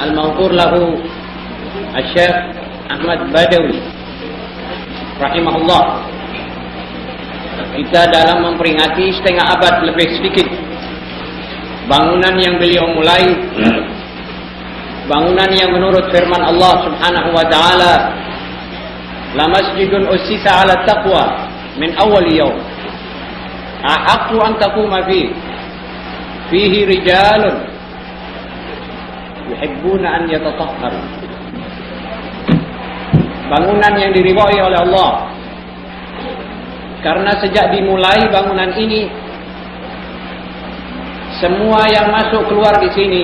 Al-Mawqur lahu Syekh Ahmad Badawi rahimahullah. Kita dalam memperingati setengah abad lebih sedikit bangunan yang beliau mulai, bangunan yang menurut firman Allah Subhanahu wa taala, la masjidun ussisa 'ala taqwa min awwal yawm ahaqqu an taquma fihi rijalun yuhibbuna an yatatahharu. Bangunan yang diridhai oleh Allah, karena sejak dimulai bangunan ini, semua yang masuk keluar di sini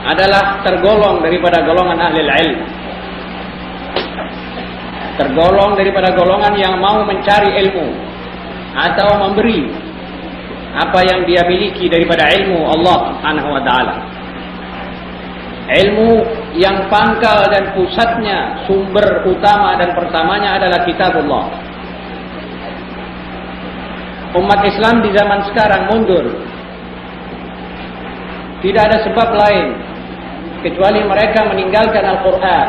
adalah tergolong daripada golongan ahli ilmu, tergolong daripada golongan yang mau mencari ilmu atau memberi apa yang dia miliki daripada ilmu Allah Subhanahu wa taala. Ilmu yang pangkal dan pusatnya, sumber utama dan pertamanya adalah kitabullah. Umat Islam di zaman sekarang mundur, tidak ada sebab lain kecuali mereka meninggalkan Al-Quran.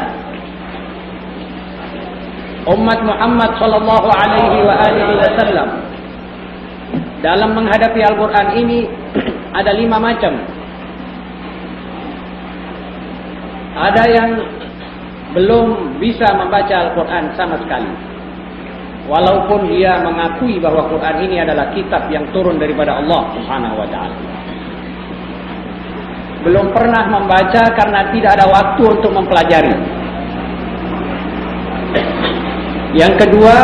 Umat Muhammad sallallahu alaihi wasallam dalam menghadapi Al-Quran ini ada 5 macam. Ada yang belum bisa membaca Al-Quran sama sekali, walaupun dia mengakui bahwa Quran ini adalah kitab yang turun daripada Allah Subhanahu wa taala. Belum pernah membaca karena tidak ada waktu untuk mempelajari. Yang kedua,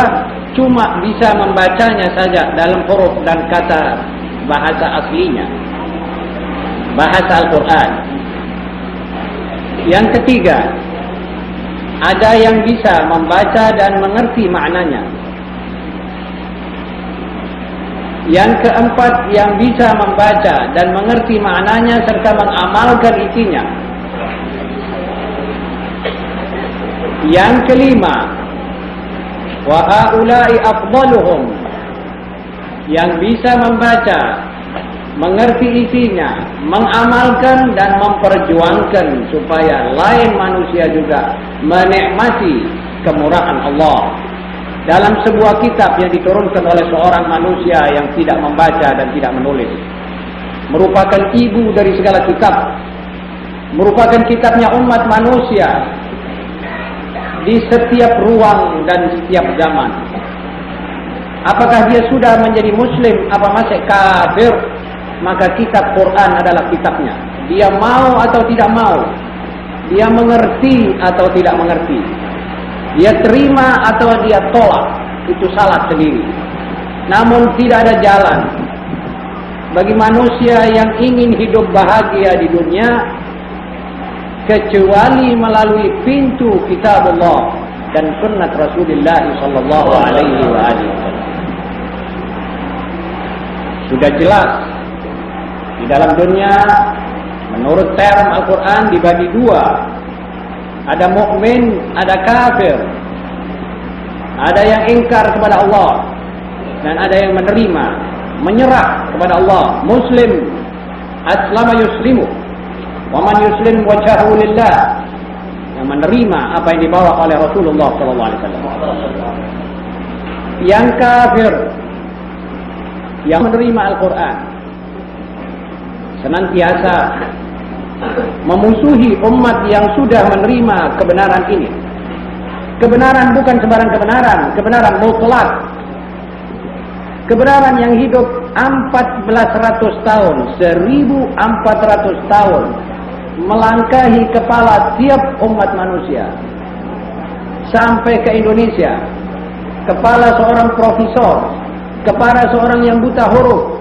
cuma bisa membacanya saja dalam huruf dan kata bahasa aslinya, bahasa Al-Quran. Yang ketiga, ada yang bisa membaca dan mengerti maknanya. Yang keempat, yang bisa membaca dan mengerti maknanya serta mengamalkan isinya. Yang kelima, wa haula'i afdaluhum, yang bisa membaca, mengerti isinya, mengamalkan dan memperjuangkan supaya lain manusia juga menikmati kemurahan Allah dalam sebuah kitab yang diturunkan oleh seorang manusia yang tidak membaca dan tidak menulis, merupakan ibu dari segala kitab, merupakan kitabnya umat manusia di setiap ruang dan setiap zaman. Apakah dia sudah menjadi muslim apa masih kafir, maka kitab Quran adalah kitabnya. Dia mau atau tidak mau, dia mengerti atau tidak mengerti, dia terima atau dia tolak, itu salah sendiri. Namun tidak ada jalan bagi manusia yang ingin hidup bahagia di dunia kecuali melalui pintu kitabullah dan sunnah Rasulullah sallallahu alaihi wasallam. Sudah jelas di dalam dunia, menurut term Al-Quran dibagi 2. Ada mukmin, ada kafir. Ada yang ingkar kepada Allah dan ada yang menerima, menyerah kepada Allah. Muslim, aslama yuslimu, wa man yuslim wajhahu lillah, yang menerima apa yang dibawa oleh Rasulullah sallallahu alaihi wasallam. Yang kafir, yang menerima Al-Quran, senantiasa memusuhi umat yang sudah menerima kebenaran ini. Kebenaran bukan sembarang kebenaran, kebenaran mutlak. Kebenaran yang hidup 1400 tahun, 1400 tahun melangkahi kepala tiap umat manusia sampai ke Indonesia. Kepala seorang profesor, kepala seorang yang buta huruf,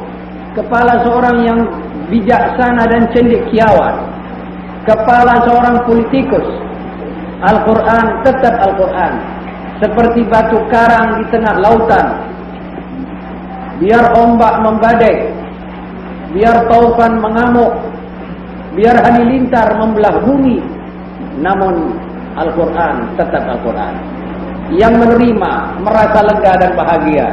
kepala seorang yang bijaksana dan cendekiawan, kepala seorang politikus. Al-Quran tetap Al-Quran, seperti batu karang di tengah lautan. Biar ombak membadai, biar taufan mengamuk, biar halilintar membelah bumi, namun Al-Quran tetap Al-Quran. Yang menerima merasa lega dan bahagia,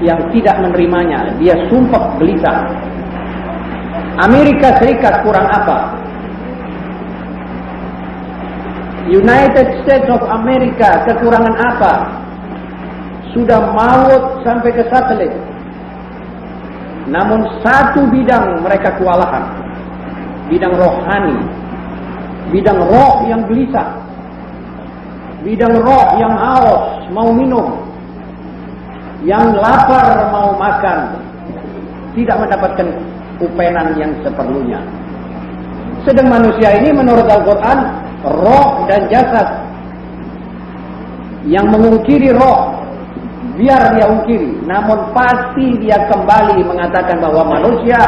yang tidak menerimanya dia sumpah gelisah. Amerika Serikat kurang apa? United States of America kekurangan apa? Sudah maut sampai ke satelit. Namun satu bidang mereka kewalahan. Bidang rohani. Bidang roh yang gelisah. Bidang roh yang haus mau minum. Yang lapar mau makan. Tidak mendapatkan upenan yang seperlunya. Sedang manusia ini menurut Al-Quran, roh dan jasad. Yang mengungkiri roh, biar dia ungkiri. Namun pasti dia kembali mengatakan bahwa manusia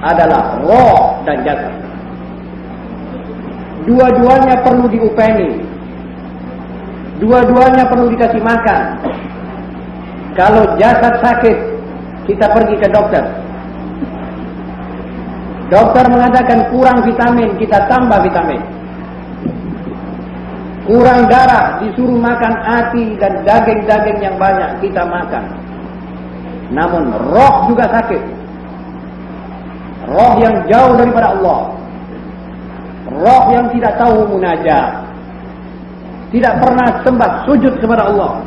adalah roh dan jasad. Dua-duanya perlu diupeni. Dua-duanya perlu dikasih makan. Kalau jasad sakit, kita pergi ke dokter. Dokter mengatakan kurang vitamin, kita tambah vitamin. Kurang darah, disuruh makan hati dan daging-daging yang banyak, kita makan. Namun roh juga sakit. Roh yang jauh daripada Allah. Roh yang tidak tahu munajat. Tidak pernah sembah sujud kepada Allah.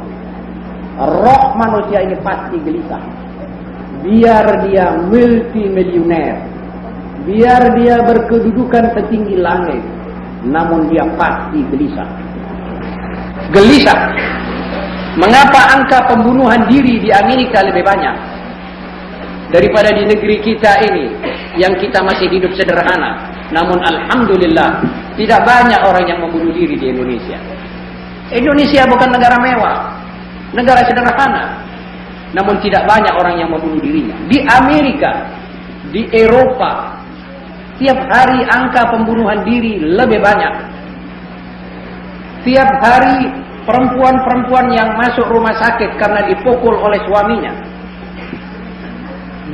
Roh manusia ini pasti gelisah. Biar dia multimilioner. Biar dia berkedudukan setinggi langit. Namun dia pasti gelisah. Gelisah. Mengapa angka pembunuhan diri di Amerika lebih banyak daripada di negeri kita ini yang kita masih hidup sederhana? Namun alhamdulillah tidak banyak orang yang membunuh diri di Indonesia. Indonesia bukan negara mewah, negara sederhana. Namun tidak banyak orang yang membunuh dirinya. Di Amerika, di Eropa, tiap hari angka pembunuhan diri lebih banyak. Tiap hari perempuan-perempuan yang masuk rumah sakit karena dipukul oleh suaminya.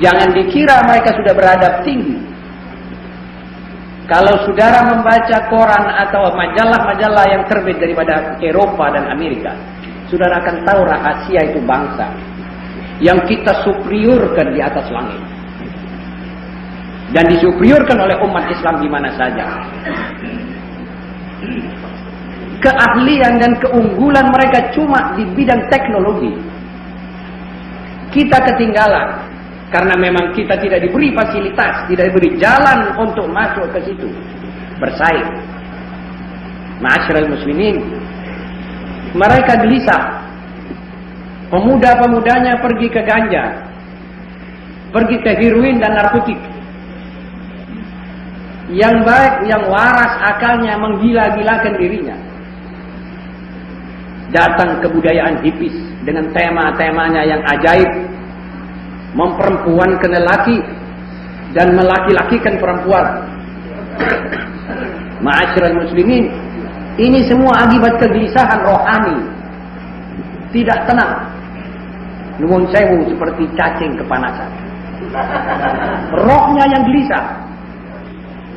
Jangan dikira mereka sudah beradab tinggi. Kalau saudara membaca koran atau majalah-majalah yang terbit daripada Eropa dan Amerika, saudara akan tahu rahasia itu bangsa yang kita superiorkan di atas langit. Dan disuperiorkan oleh umat Islam di mana saja. Keahlian dan keunggulan mereka cuma di bidang teknologi. Kita ketinggalan karena memang kita tidak diberi fasilitas, tidak diberi jalan untuk masuk ke situ bersaing. Ma'asyiral muslimin, mereka gelisah. Pemuda-pemudanya pergi ke ganja, pergi ke heroin dan narkotik. Yang baik, yang waras akalnya menggila-gilakan dirinya. Datang kebudayaan hipis dengan tema-temanya yang ajaib, memperempuankan lelaki dan melaki-lakikan perempuan. Ma'asyiral muslimin, ini semua akibat kegelisahan rohani. Tidak tenang. Nuwun sewu seperti cacing kepanasan. Rohnya yang gelisah.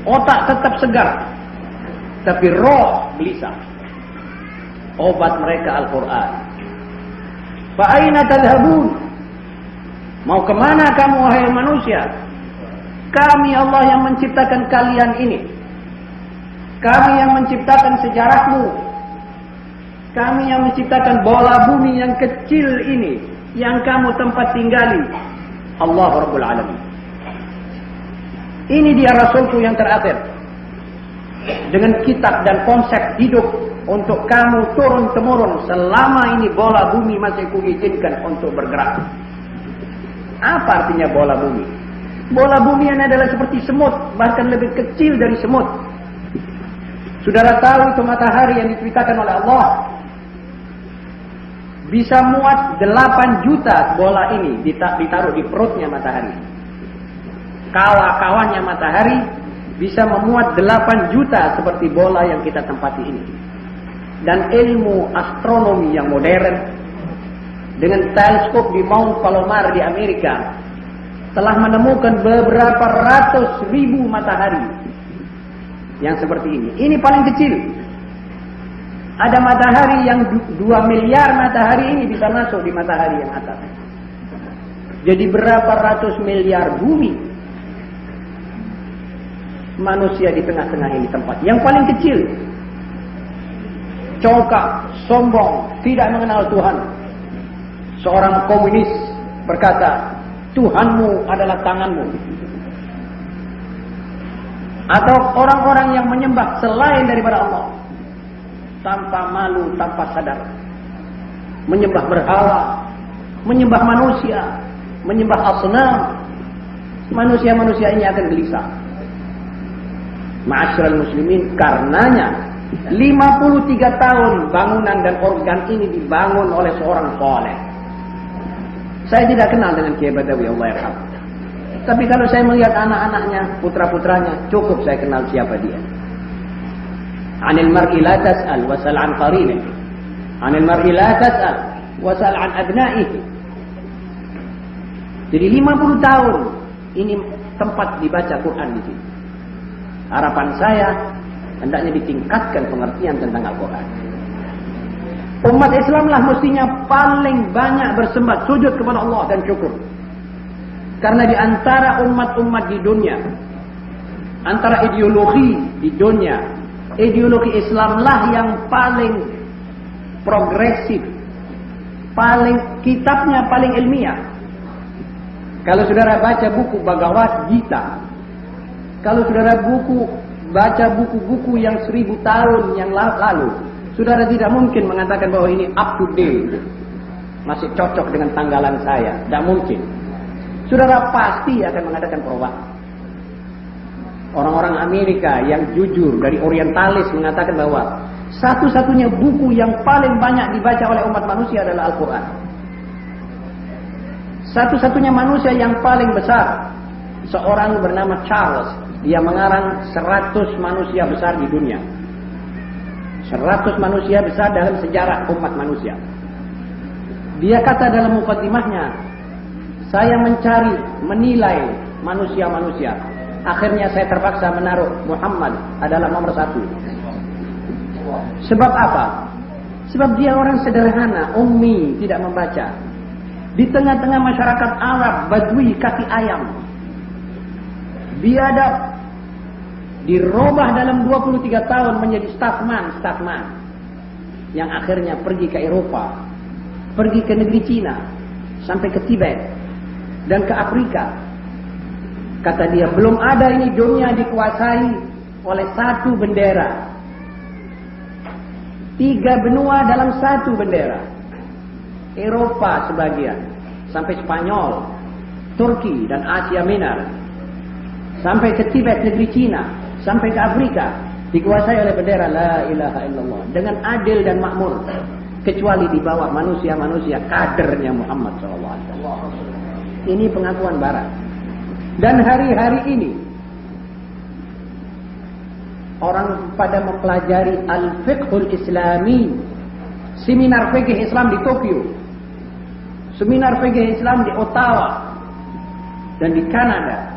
Otak tetap segar, tapi roh gelisah. Obat mereka Al-Quran. Fa'aina tadhabun? Mau kemana kamu wahai manusia? Kami Allah yang menciptakan kalian ini. Kami yang menciptakan sejarahmu. Kami yang menciptakan bola bumi yang kecil ini, yang kamu tempat tinggali. Allah Rabbul Alamin. Ini dia Rasulku yang terakhir. Dengan kitab dan konsep hidup untuk kamu turun-temurun selama ini bola bumi masih kuizinkan untuk bergerak. Apa artinya bola bumi? Bola bumi ini adalah seperti semut, bahkan lebih kecil dari semut. Saudara tahu itu matahari yang diceritakan oleh Allah bisa muat 8 juta bola ini ditaruh di perutnya matahari. Kawan-kawannya matahari bisa memuat 8 juta seperti bola yang kita tempati ini. Dan ilmu astronomi yang modern dengan teleskop di Mount Palomar di Amerika telah menemukan beberapa ratus ribu matahari yang seperti ini. Ini paling kecil. Ada matahari yang 2 miliar matahari ini bisa masuk di matahari yang atas. Jadi berapa ratus miliar bumi manusia di tengah-tengah ini tempat yang paling kecil. congkak, sombong, tidak mengenal Tuhan. Seorang komunis berkata, Tuhanmu adalah tanganmu. Atau orang-orang yang menyembah selain daripada Allah, tanpa malu, tanpa sadar, menyembah berhala, menyembah manusia, menyembah asnam. Manusia-manusia ini akan gelisah. Ma'asyiral muslimin, karenanya 53 tahun bangunan dan organ ini dibangun oleh seorang saleh. Saya tidak kenal dengan Kiai Badawi, Allah yarham. Tapi kalau saya melihat anak-anaknya, putra-putranya, cukup saya kenal siapa dia. Anil mar'i la tas'al wasal an qarinihi. Anil mar'i la tas'al wasal an abna'ihi. Jadi 50 tahun ini tempat dibaca Quran di sini. Harapan saya hendaknya ditingkatkan pengertian tentang Al-Quran. Umat Islamlah mestinya paling banyak bersembah sujud kepada Allah dan syukur. Karena di antara umat-umat di dunia, antara ideologi di dunia, ideologi Islamlah yang paling progresif, kitabnya paling ilmiah. Kalau saudara baca buku Bhagavad Gita, kalau saudara baca buku-buku yang 1000 tahun yang lalu, saudara tidak mungkin mengatakan bahwa ini up to date, masih cocok dengan tanggalan saya. Tidak mungkin. Saudara pasti akan mengadakan perubahan. Orang-orang Amerika yang jujur dari orientalis mengatakan bahwa satu-satunya buku yang paling banyak dibaca oleh umat manusia adalah Al-Quran. Satu-satunya manusia yang paling besar, seorang bernama Charles, dia mengarang 100 manusia besar di dunia. 100 manusia besar dalam sejarah umat manusia. Dia kata dalam mukaddimahnya, saya mencari, menilai manusia-manusia. Akhirnya saya terpaksa menaruh Muhammad adalah nomor 1. Sebab apa? Sebab dia orang sederhana, ummi, tidak membaca. Di tengah-tengah masyarakat Arab, Badui, kaki ayam. Biadab. Dirubah dalam 23 tahun menjadi stafman. Yang akhirnya pergi ke Eropa. Pergi ke negeri Cina. Sampai ke Tibet. Dan ke Afrika. Kata dia, belum ada ini dunia dikuasai oleh satu bendera. 3 benua dalam satu bendera. Eropa sebagian, sampai Spanyol, Turki dan Asia Minor, sampai ke Tibet negeri Cina, sampai ke Afrika, dikuasai oleh bendera La ilaha illallah dengan adil dan makmur, kecuali di bawah manusia-manusia kadernya Muhammad SAW. Ini pengakuan Barat. Dan hari-hari ini orang pada mempelajari Al-Fiqhul Islami, seminar fikih Islam di Tokyo, seminar fikih Islam di Ottawa dan di Kanada.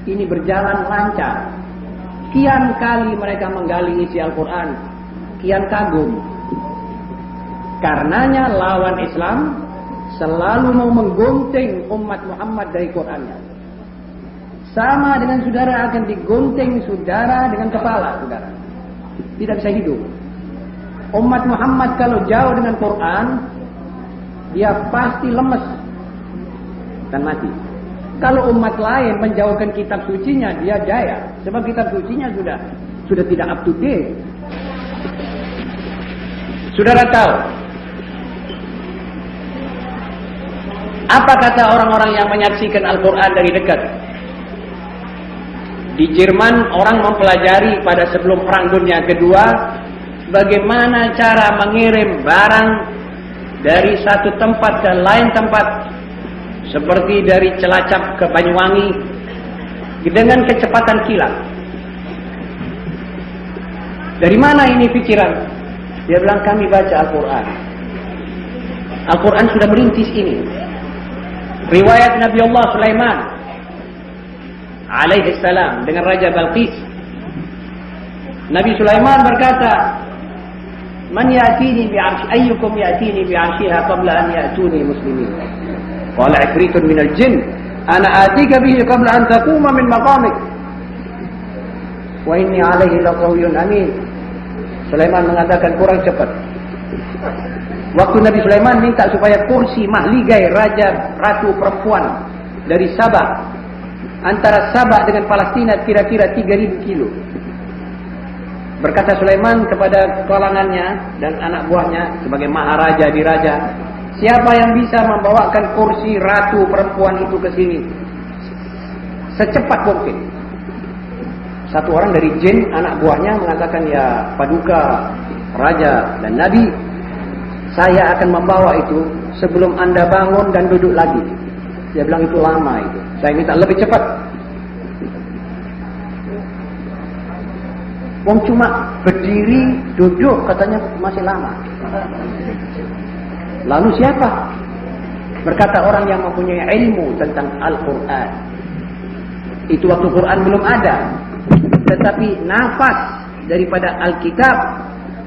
Ini berjalan lancar. Kian kali mereka menggali isi Al-Quran, kian kagum. Karenanya lawan Islam selalu mau menggunting umat Muhammad dari Qurannya. Sama dengan saudara akan digunting saudara dengan kepala saudara. Tidak bisa hidup. Umat Muhammad kalau jauh dengan Quran, dia pasti lemes dan mati. Kalau umat lain menjauhkan kitab sucinya, dia jaya. Sebab kitab sucinya sudah tidak up to date. Saudara tahu apa kata orang-orang yang menyaksikan Al-Quran dari dekat? Di Jerman orang mempelajari pada sebelum Perang Dunia Kedua bagaimana cara mengirim barang dari satu tempat ke lain tempat, seperti dari Cilacap ke Banyuwangi dengan kecepatan kilat. Dari mana ini pikiran? Dia bilang, kami baca Al-Quran. Al-Quran sudah merintis ini. Riwayat Nabi Allah Sulaiman alaihi salam dengan Raja Balqis. Nabi Sulaiman berkata, "Man ya'tini bi'arsh ayyukum ya'tini bi'arshiha qabla an ya'tuni muslimin." Qala ifritun minal jinn, "Ana atika bihi qabla an taquma min maqamik." Wa inni 'alaihi laqawiyyun amin. Sulaiman mengatakan kurang cepat. Waktu Nabi Sulaiman minta supaya kursi mahligai raja ratu perempuan dari Sabah, antara Sabah dengan Palestina kira-kira 3.000 kilo. Berkata Sulaiman kepada kalangannya dan anak buahnya sebagai maharaja di raja, siapa yang bisa membawakan kursi ratu perempuan itu ke sini secepat mungkin? Satu orang dari jin anak buahnya mengatakan, ya Paduka Raja dan Nabi, saya akan membawa itu sebelum Anda bangun dan duduk lagi. Dia bilang itu lama itu. Saya minta lebih cepat. Wong cuma berdiri, duduk katanya masih lama. Lalu siapa? Berkata orang yang mempunyai ilmu tentang Al-Quran. Itu waktu Quran belum ada. Tetapi nafas daripada Alkitab.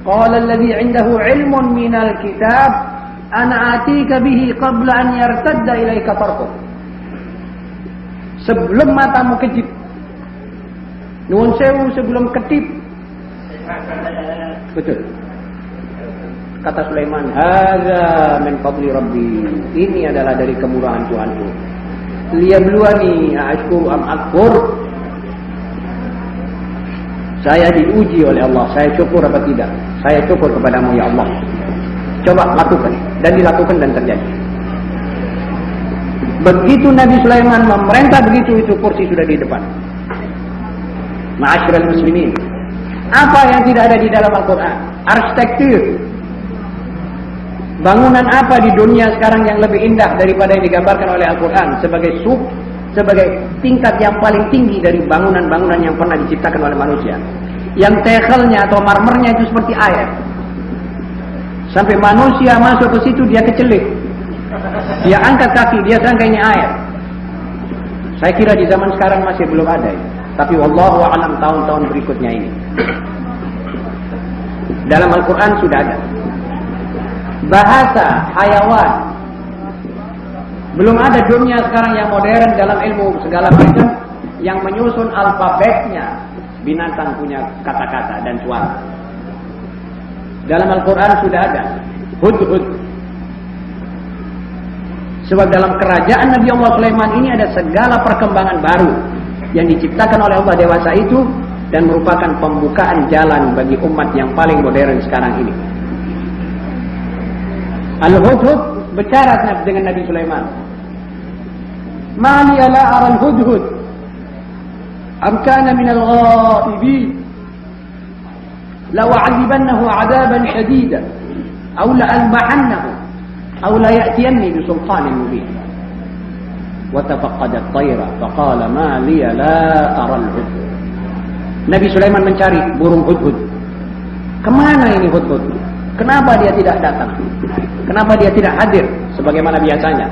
Qala alladhi 'indahu 'ilmun minal kitab ana atika bihi qabla an yartadda ilaika tarfuk. Sebelum matamu kejip, nuwun sewu sebelum ketip. Betul. Kata Sulaiman, hadza min fadli rabbi. Ini adalah dari kemurahan Tuhanku. Liyabluwani a'ashkuru am akfur. Saya diuji oleh Allah, saya syukur apa tidak? Saya syukur kepadamu ya Allah. Coba lakukan. Dan dilakukan dan terjadi. Begitu Nabi Sulaiman memerintah begitu, itu kursi sudah di depan. Ma'asyiral muslimin. Apa yang tidak ada di dalam Al-Quran? Arsitektur. Bangunan apa di dunia sekarang yang lebih indah daripada yang digambarkan oleh Al-Quran sebagai tingkat yang paling tinggi dari bangunan-bangunan yang pernah diciptakan oleh manusia. Yang tegelnya atau marmernya itu seperti air. Sampai manusia masuk ke situ dia kecelik. Dia angkat kaki, dia sangka ini air. Saya kira di zaman sekarang masih belum ada. Tapi wallahu a'lam tahun-tahun berikutnya ini. Dalam Al-Quran sudah ada. Bahasa hayawan. Belum ada dunia sekarang yang modern dalam ilmu segala macam yang menyusun alfabetnya. Binatang punya kata-kata dan suara. Dalam Al-Quran sudah ada hudhud. Sebab dalam kerajaan Nabi Allah Sulaiman ini ada segala perkembangan baru yang diciptakan oleh Allah dewasa itu dan merupakan pembukaan jalan bagi umat yang paling modern sekarang ini. Al-Hudhud bicara dengan Nabi Sulaiman. Ma liya la ara al-hudhud am kana min al-ghaibin law a'adibannahu 'adaban shadidan aw la albahannahu aw la ya'tiyanni bi sultanin mubin. Wa tafaqqada at-tayra faqala ma liya la ara al-hudhud. Nabi Sulaiman mencari burung hudhud. Kemana ini hudhud? Kenapa dia tidak datang? Kenapa dia tidak hadir sebagaimana biasanya?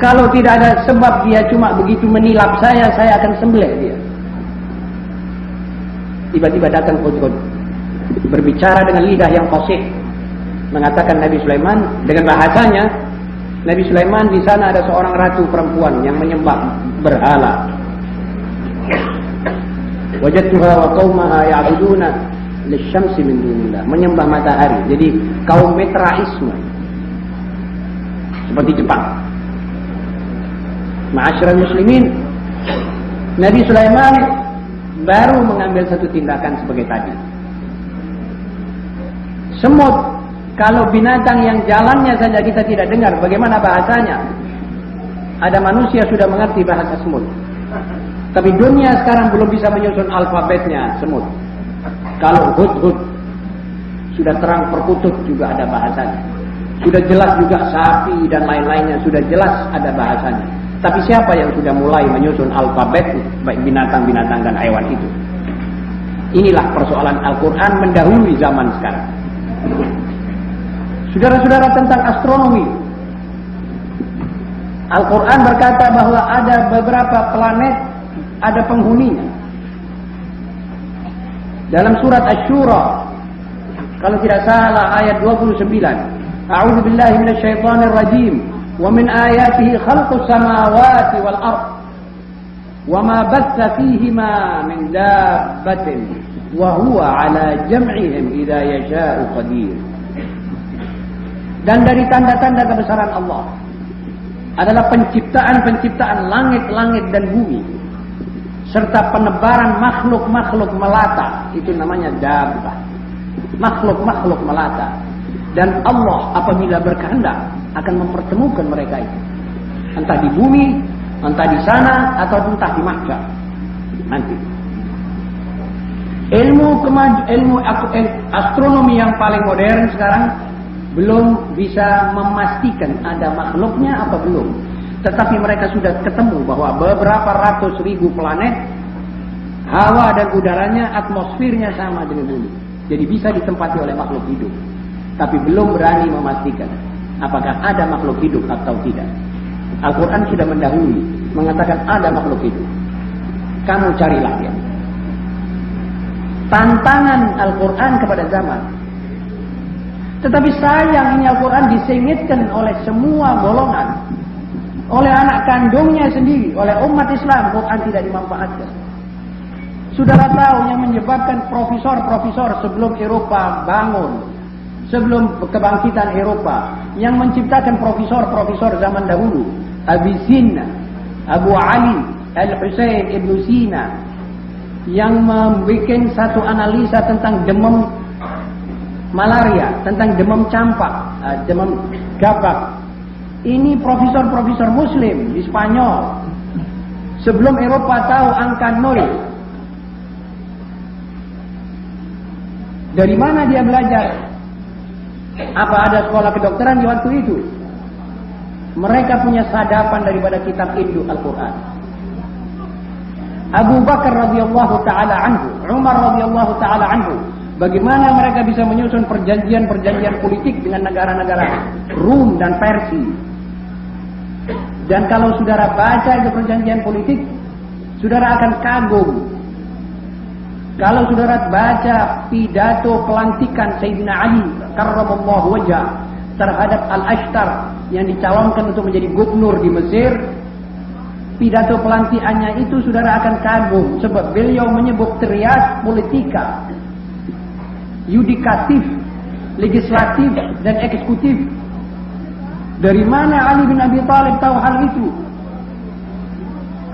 Kalau tidak ada sebab dia cuma begitu menilap saya akan sembelih dia. Tiba-tiba datang hudhud. Berbicara dengan lidah yang fasih. Mengatakan Nabi Sulaiman dengan bahasanya, Nabi Sulaiman di sana ada seorang ratu perempuan yang menyembah berhala. Wajadtuha wa qaumaha ya'buduna lisyamsi min dunillah, menyembah matahari. Jadi kaum Mitraisme seperti Jepang. Ma'asyiral muslimin, Nabi Sulaiman baru mengambil satu tindakan sebagai tadi. Semut, kalau binatang yang jalannya saja kita tidak dengar, bagaimana bahasanya? Ada manusia sudah mengerti bahasa semut. Tapi dunia sekarang belum bisa menyusun alfabetnya semut. Kalau hudhud sudah terang perkutut juga ada bahasanya. Sudah jelas juga sapi dan lain-lainnya sudah jelas ada bahasanya. Tapi siapa yang sudah mulai menyusun alfabet baik binatang-binatang dan hewan itu? Inilah persoalan Al-Quran mendahului zaman sekarang. Saudara-saudara, tentang astronomi, Al-Quran berkata bahwa ada beberapa planet ada penghuninya. Dalam surat Asy-Syura, kalau tidak salah ayat 29, A'udzu billahi minasyaitonir rajim, wa min ayatihi khalqus samawati wal ardh wa ma batha fihima min dabbatin wa huwa ala jam'ihim idza yasha'u qadir. Dan dari tanda-tanda kebesaran Allah adalah penciptaan langit-langit dan bumi serta penebaran makhluk-makhluk melata, itu namanya dabbah. Makhluk-makhluk melata. Dan Allah apabila berkehendak akan mempertemukan mereka itu. Entah di bumi, entah di sana, atau entah di mahsyar. Nanti. Ilmu astronomi yang paling modern sekarang belum bisa memastikan ada makhluknya apa belum. Tetapi mereka sudah ketemu bahwa beberapa ratus ribu planet, hawa dan udaranya, atmosfernya sama dengan bumi. Jadi bisa ditempati oleh makhluk hidup. Tapi belum berani memastikan apakah ada makhluk hidup atau tidak. Al-Quran sudah mendahului, mengatakan ada makhluk hidup. Kamu carilah dia. Tantangan Al-Quran kepada zaman. Tetapi sayang ini Al-Quran disengitkan oleh semua golongan. Oleh anak kandungnya sendiri, oleh umat Islam, Quran tidak dimanfaatkan. Saudara tahu yang menyebabkan profesor-profesor sebelum Eropa bangun, sebelum kebangkitan Eropa, yang menciptakan profesor-profesor zaman dahulu, Avicenna, Abu Ali, Al-Husain Ibn Sina, yang membuat satu analisa tentang demam malaria, tentang demam campak, demam gabak. Ini profesor-profesor Muslim di Spanyol. Sebelum Eropa tahu angka 0. Dari mana dia belajar? Apa ada sekolah kedokteran di waktu itu? Mereka punya sadapan daripada kitab induk Al-Quran. Abu Bakar radhiyallahu taala anhu, Umar radhiyallahu taala anhu, bagaimana mereka bisa menyusun perjanjian-perjanjian politik dengan negara-negara Rum dan Persia. Dan kalau saudara baca itu perjanjian politik, saudara akan kagum. Kalau saudara baca pidato pelantikan Sayyidina Ali karramallahu wajah terhadap Al-Ashtar yang dicalonkan untuk menjadi gubernur di Mesir, pidato pelantikannya itu saudara akan kagum sebab beliau menyebut trias politika, yudikatif, legislatif, dan eksekutif. Dari mana Ali bin Abi Thalib tahu hal itu?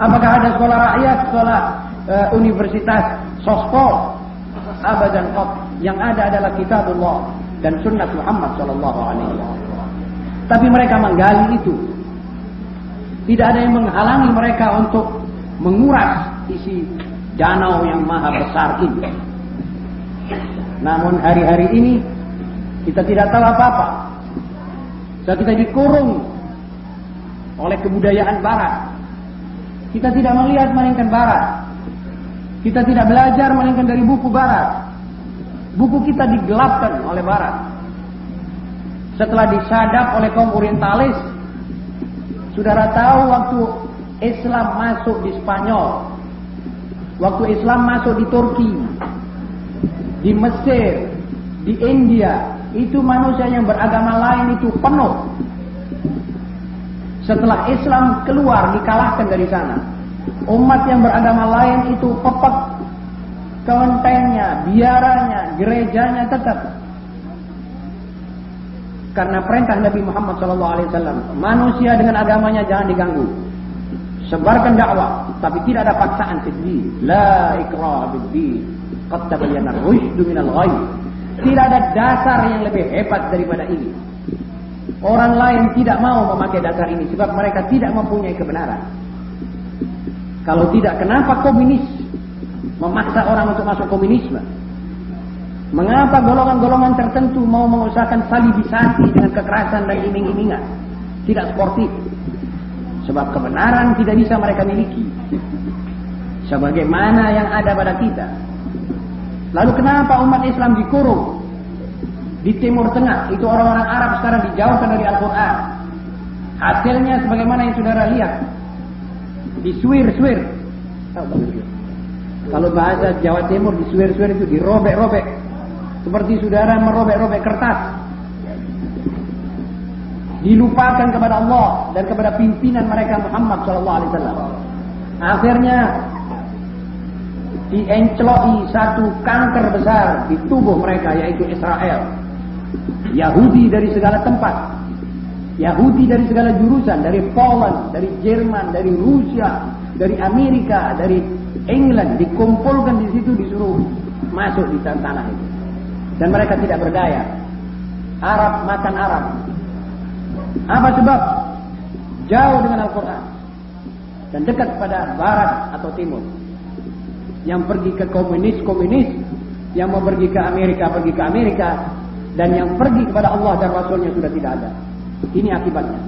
Apakah ada sekolah rakyat, sekolah universitas, sospol? Abadan qat. Yang ada adalah kitabullah dan sunnah Muhammad sallallahu alaihi wasallam. Tapi mereka menggali itu. Tidak ada yang menghalangi mereka untuk menguras isi danau yang maha besar ini. Namun hari-hari ini kita tidak tahu apa-apa. Saat kita dikurung oleh kebudayaan barat. Kita tidak melihat melainkan barat. Kita tidak belajar melainkan dari buku barat. Buku kita digelapkan oleh barat. Setelah disadap oleh kaum orientalis, saudara tahu waktu Islam masuk di Spanyol, waktu Islam masuk di Turki, di Mesir, di India, itu manusia yang beragama lain itu penuh. Setelah Islam keluar, dikalahkan dari sana, umat yang beragama lain itu pepek, kelentengnya, biaranya, gerejanya tetap. Karena perintah Nabi Muhammad SAW, manusia dengan agamanya jangan diganggu. Sebarkan dakwah, tapi tidak ada paksaan fid-din. La ikraha fid-din. Qad tabayyana ar-rusydu minal ghayy. Tidak ada dasar yang lebih hebat daripada ini. Orang lain tidak mau memakai dasar ini sebab mereka tidak mempunyai kebenaran. Kalau tidak, kenapa komunis memaksa orang untuk masuk komunisme? Mengapa golongan-golongan tertentu mau mengusahakan salibisasi dengan kekerasan dan iming-imingan? Tidak sportif. Sebab kebenaran tidak bisa mereka miliki. Sebagaimana yang ada pada kita. Lalu kenapa umat Islam dikurung di Timur Tengah? Itu orang-orang Arab sekarang dijauhkan dari Al-Quran. Hasilnya sebagaimana yang saudara lihat. Disuir-suir. Kalau bahasa Jawa Timur, disuir-suir itu dirobek-robek. Seperti saudara merobek-robek kertas. Dilupakan kepada Allah dan kepada pimpinan mereka Muhammad SAW. Akhirnya dienceloki satu kanker besar di tubuh mereka, yaitu Israel. Yahudi dari segala tempat, Yahudi dari segala jurusan, dari Poland, dari Jerman, dari Rusia, dari Amerika, dari England, dikumpulkan di situ, disuruh masuk di tanah itu. Dan mereka tidak berdaya. Arab makan Arab. Apa sebab? Jauh dengan Al-Quran dan dekat pada Barat atau Timur. Yang pergi ke komunis, yang mau pergi ke Amerika, dan yang pergi kepada Allah dan Rasulnya sudah tidak ada. Ini akibatnya.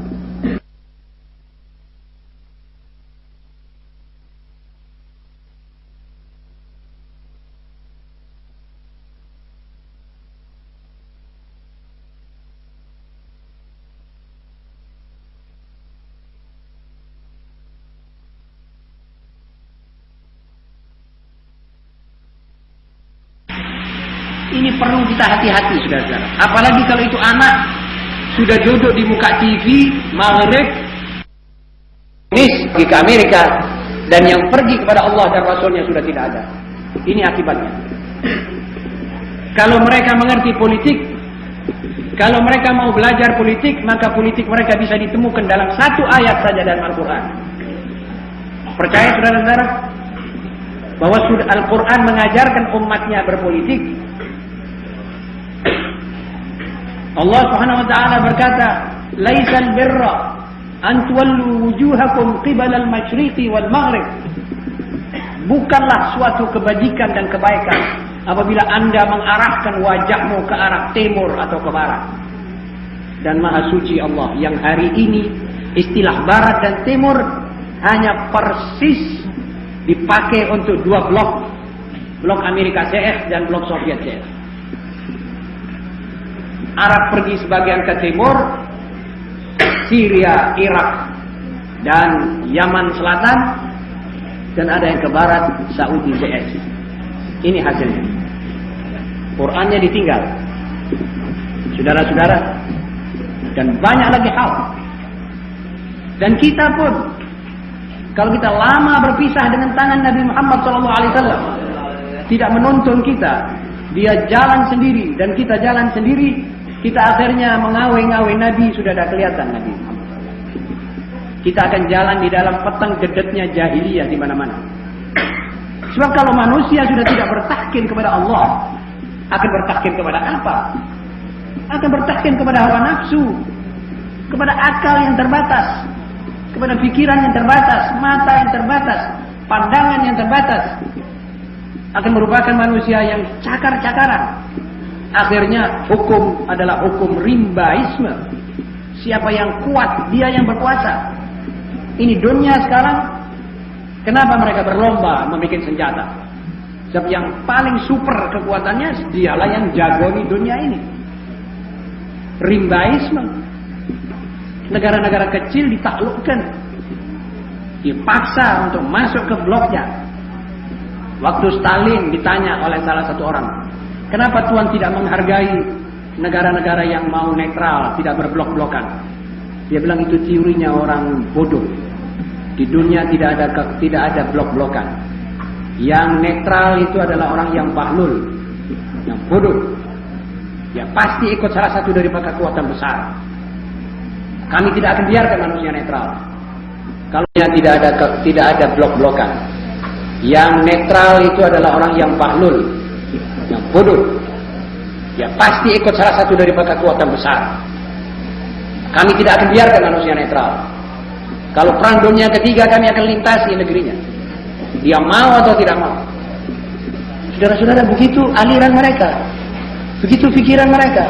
Ini perlu kita hati-hati, saudara-saudara. Apalagi kalau itu anak sudah duduk di muka TV, maghrib, pergi ke Amerika, dan yang pergi kepada Allah dan Rasulnya sudah tidak ada. Ini akibatnya. Kalau mereka mengerti politik, kalau mereka mau belajar politik, maka politik mereka bisa ditemukan dalam satu ayat saja dalam Al-Quran. Percaya saudara-saudara bahwa Al-Quran mengajarkan umatnya berpolitik? Allah Subhanahu wa taala berkata, "Laisal birra an tuwallu wujuhakum qibala al-masyriqi wal maghrib." Bukanlah suatu kebajikan dan kebaikan apabila Anda mengarahkan wajahmu ke arah timur atau ke barat. Dan Maha Suci Allah yang hari ini istilah barat dan timur hanya persis dipakai untuk dua blok Amerika CF dan blok Soviet CF. Arab pergi sebagian ke timur, Syria, Irak, dan Yaman Selatan, dan ada yang ke barat, Saudi CS. Ini hasilnya. Qurannya ditinggal, saudara-saudara, dan banyak lagi hal. Dan kita pun, kalau kita lama berpisah dengan tangan Nabi Muhammad SAW, tidak menuntun kita, dia jalan sendiri dan kita jalan sendiri. Kita akhirnya mengawai-ngawai Nabi, sudah ada kelihatan Nabi. Kita akan jalan di dalam petang gedetnya jahiliyah di mana-mana. Sebab kalau manusia sudah tidak bertahkin kepada Allah, akan bertahkin kepada apa? Akan bertahkin kepada hawa nafsu, kepada akal yang terbatas, kepada pikiran yang terbatas, mata yang terbatas, pandangan yang terbatas. Akan merupakan manusia yang cakar-cakaran. Akhirnya hukum adalah hukum rimbaisme. Siapa yang kuat, dia yang berkuasa. Ini dunia sekarang. Kenapa mereka berlomba membuat senjata? Sebab yang paling super kekuatannya, dialah yang jagoni dunia ini. Rimbaisme. Negara-negara kecil ditaklukkan, dipaksa untuk masuk ke bloknya. Waktu Stalin ditanya oleh salah satu orang, kenapa Tuhan tidak menghargai negara-negara yang mau netral, tidak berblok-blokan? Dia bilang itu teorinya orang bodoh. Di dunia tidak ada blok-blokan. Yang netral itu adalah orang yang bahlul, yang bodoh. Ya pasti ikut salah satu daripada kekuatan besar. Kami tidak akan biarkan manusia netral. Kalau tidak ada blok-blokan. Yang netral itu adalah orang yang bahlul, yang bodoh. Ya pasti ikut salah satu daripada kekuatan besar. Kami tidak akan biarkan manusia netral. Kalau perang dunia ketiga kami akan lintasi negerinya. Dia mau atau tidak mau. Saudara-saudara, begitu aliran mereka, begitu pikiran mereka.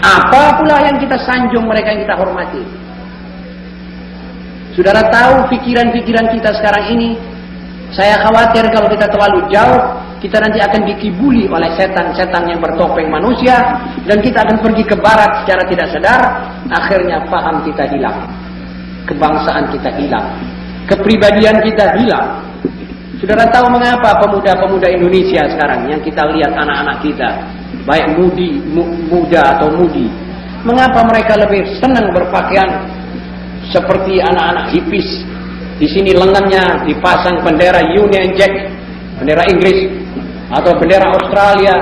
Apa pula yang kita sanjung mereka, yang kita hormati? Saudara tahu pikiran-pikiran kita sekarang ini. Saya khawatir kalau kita terlalu jauh, kita nanti akan dikibuli oleh setan-setan yang bertopeng manusia, dan kita akan pergi ke barat secara tidak sadar. Akhirnya paham kita hilang, kebangsaan kita hilang, kepribadian kita hilang. Saudara tahu mengapa pemuda-pemuda Indonesia sekarang yang kita lihat, anak-anak kita, baik muda atau mudi, mengapa mereka lebih senang berpakaian seperti anak-anak hipis, Di sini lengannya dipasang bendera Union Jack, bendera Inggris, atau bendera Australia,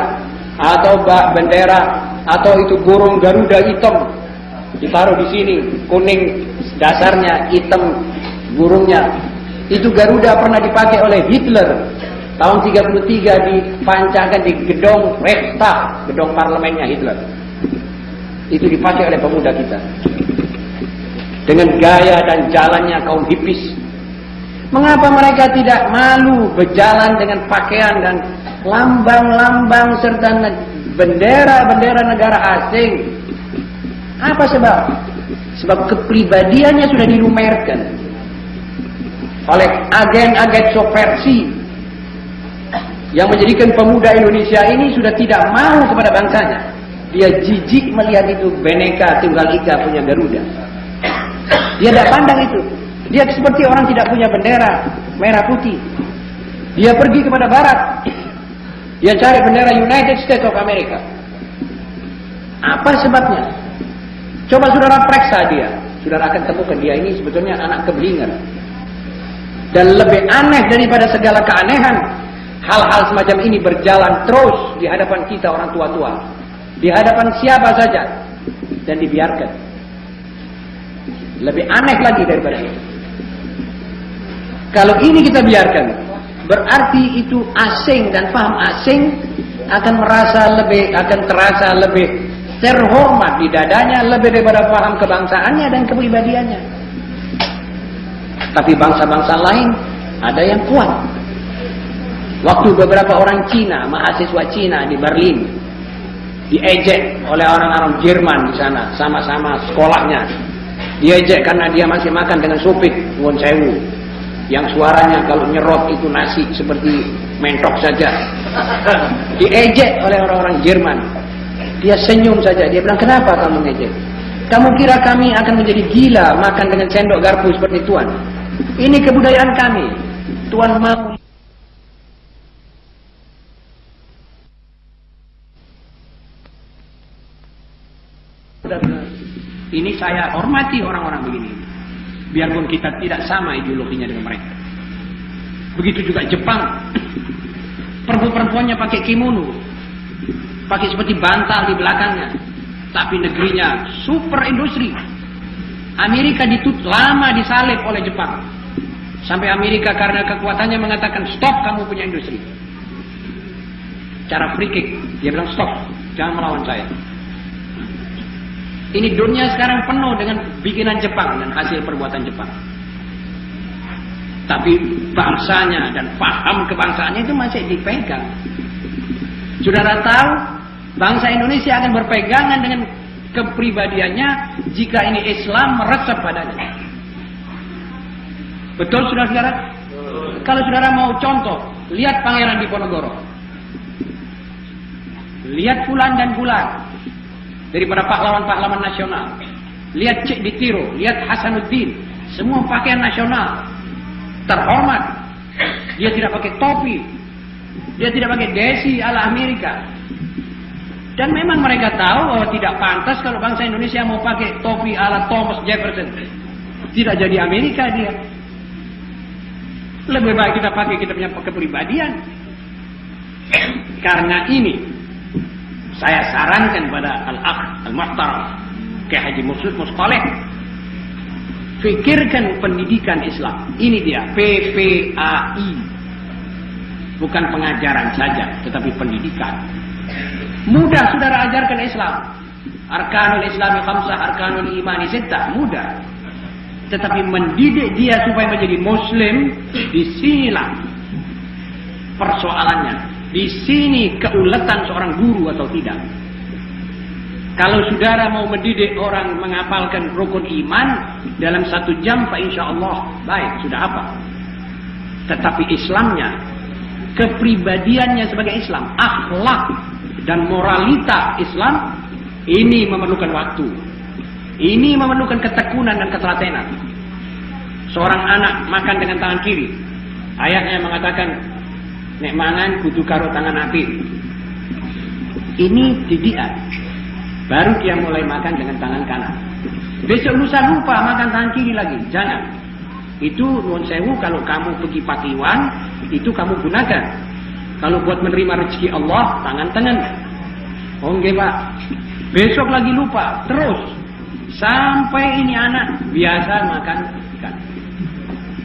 atau bendera atau itu burung Garuda hitam ditaruh di sini, kuning dasarnya, hitam burungnya. Itu Garuda pernah dipakai oleh Hitler tahun 33, dipancakan di gedung Reichstag, gedung parlemennya Hitler. Itu dipakai oleh pemuda kita dengan gaya dan jalannya kaum hippies. Mengapa mereka tidak malu berjalan dengan pakaian dan lambang-lambang serta bendera-bendera negara asing? Apa sebab? Sebab kepribadiannya sudah dilumerkan oleh agen-agen subversi yang menjadikan pemuda Indonesia ini sudah tidak mau kepada bangsanya. Dia jijik melihat itu Bhinneka Tunggal Ika punya Garuda. Dia tidak pandang itu. Dia seperti orang tidak punya bendera merah putih. Dia pergi kepada barat. Dia cari bendera United States of America. Apa sebabnya? Coba saudara periksa dia. Saudara akan temukan dia ini sebetulnya anak keblinger. Dan lebih aneh daripada segala keanehan, hal-hal semacam ini berjalan terus di hadapan kita orang tua-tua. Di hadapan siapa saja. Dan dibiarkan. Lebih aneh lagi daripada itu. Kalau ini kita biarkan, berarti itu asing, dan paham asing akan terasa lebih terhormat di dadanya lebih daripada paham kebangsaannya dan kepribadiannya. Tapi bangsa-bangsa lain ada yang kuat. Waktu beberapa orang Cina, mahasiswa Cina di Berlin, diejek oleh orang-orang Jerman di sana, sama-sama sekolahnya. Diejek karena dia masih makan dengan supit, won sewu, yang suaranya kalau nyerot itu nasi seperti mentok saja. Diejek oleh orang-orang Jerman. Dia senyum saja. Dia bilang, kenapa kamu ngejek? Kamu kira kami akan menjadi gila makan dengan sendok garpu seperti Tuan? Ini kebudayaan kami. Tuan mau. Ini saya hormati orang-orang begini. Biarpun kita tidak sama ideologinya dengan mereka. Begitu juga Jepang. Perempuan-perempuannya pakai kimono. Pakai seperti bantal di belakangnya. Tapi negerinya super industri. Amerika lama disalib oleh Jepang. Sampai Amerika karena kekuatannya mengatakan, stop kamu punya industri. Cara free kick. Dia bilang, stop. Jangan melawan saya. Ini dunia sekarang penuh dengan bikinan Jepang dan hasil perbuatan Jepang. Tapi bangsanya dan paham kebangsaannya itu masih dipegang. Saudara tahu, bangsa Indonesia akan berpegangan dengan kepribadiannya jika ini Islam meresap padanya. Betul saudara-saudara? Kalau saudara mau contoh, lihat Pangeran Diponegoro. Lihat Fulan dan Fulan. Daripada pahlawan-pahlawan nasional. Lihat Cik Ditiro, lihat Hasanuddin. Semua pakaian nasional. Terhormat. Dia tidak pakai topi. Dia tidak pakai desi ala Amerika. Dan memang mereka tahu bahwa tidak pantas kalau bangsa Indonesia mau pakai topi ala Thomas Jefferson. Tidak jadi Amerika dia. Lebih baik kita pakai kita punya kepribadian. Karena ini saya sarankan pada Al-Akh Al-Muhtaram Kyai Haji Mustaleh, fikirkan pendidikan Islam. Ini dia PPAI. Bukan pengajaran saja, tetapi pendidikan. Mudah saudara ajarkan Islam. Arkanul Islami khamsah, arkanul imani sittah, mudah. Tetapi mendidik dia supaya menjadi muslim, disinilah persoalannya. Di sini keuletan seorang guru atau tidak. Kalau saudara mau mendidik orang menghafalkan rukun iman dalam 1 jam, Pak, insya Allah baik, sudah apa? Tetapi Islamnya, kepribadiannya sebagai Islam, akhlak dan moralita Islam, ini memerlukan waktu. Ini memerlukan ketekunan dan ketelatenan. Seorang anak makan dengan tangan kiri, ayahnya mengatakan, nek mangan kudu karo tangan api. Ini didikan. Baru dia mulai makan dengan tangan kanan. Besok lusa lupa makan tangan kiri lagi. Jangan. Itu nuwun sewu, kalau kamu pergi pakiwan, itu kamu gunakan. Kalau buat menerima rezeki Allah, tangan-tangan. Oh nggih Pak. Besok lagi lupa, terus sampai ini anak biasa makan ikan.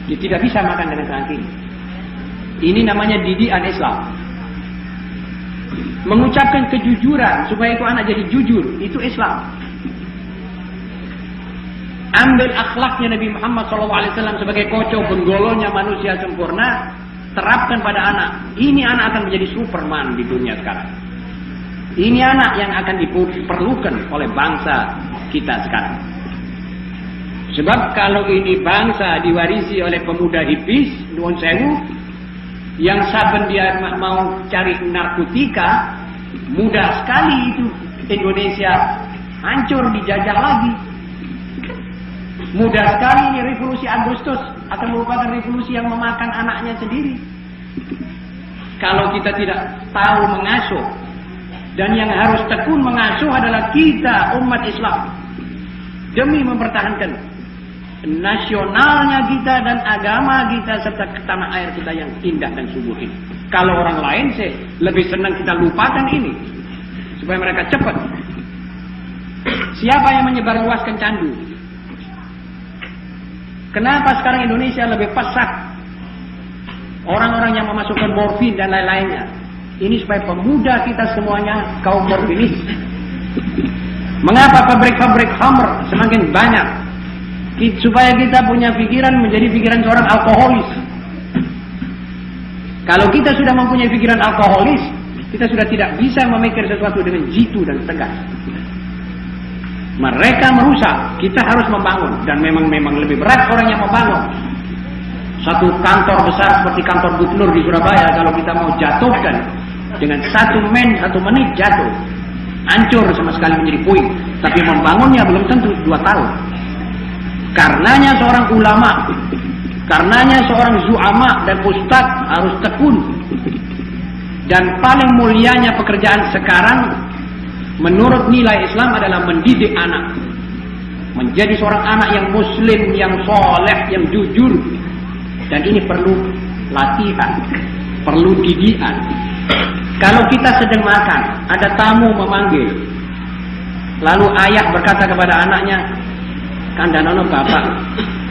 Dia tidak bisa makan dengan tangan kiri. Ini namanya didikan Islam. Mengucapkan kejujuran supaya itu anak jadi jujur, itu Islam. Ambil akhlaknya Nabi Muhammad SAW sebagai kocok benggolonya manusia sempurna, terapkan pada anak. Ini anak akan menjadi Superman di dunia sekarang. Ini anak yang akan diperlukan oleh bangsa kita sekarang. Sebab kalau ini bangsa diwarisi oleh pemuda hipis, nuwun sewu, yang saben dia mau cari narkotika, mudah sekali itu Indonesia hancur, dijajah lagi. Mudah sekali ini revolusi Agustus akan merupakan revolusi yang memakan anaknya sendiri. Kalau kita tidak tahu mengasuh, dan yang harus tekun mengasuh adalah kita umat Islam, demi mempertahankan nasionalnya kita dan agama kita serta tanah air kita yang indah dan subur ini. Kalau orang lain sih lebih senang kita lupakan ini supaya mereka cepat. Siapa yang menyebarluaskan candu? Kenapa sekarang Indonesia lebih pesat orang-orang yang memasukkan morfin dan lain-lainnya? Ini supaya pemuda kita semuanya kaum morfinis. Mengapa pabrik-pabrik khamr semakin banyak? Supaya kita punya pikiran menjadi pikiran seorang alkoholis. Kalau kita sudah mempunyai pikiran alkoholis, kita sudah tidak bisa memikir sesuatu dengan jitu dan tegas. Mereka merusak, kita harus membangun. Dan memang lebih berat orang yang membangun. Satu kantor besar seperti kantor Gubernur di Surabaya, kalau kita mau jatuhkan dengan 1 menit jatuh, hancur sama sekali menjadi puing. Tapi membangunnya belum tentu 2 tahun. Karenanya seorang ulama, karenanya seorang zu'ama dan ustadz harus tekun. Dan paling mulianya pekerjaan sekarang menurut nilai Islam adalah mendidik anak. Menjadi seorang anak yang muslim, yang soleh, yang jujur. Dan ini perlu latihan, perlu didikan. Kalau kita sedang makan, ada tamu memanggil, lalu ayah berkata kepada anaknya, "Kandhanono bapak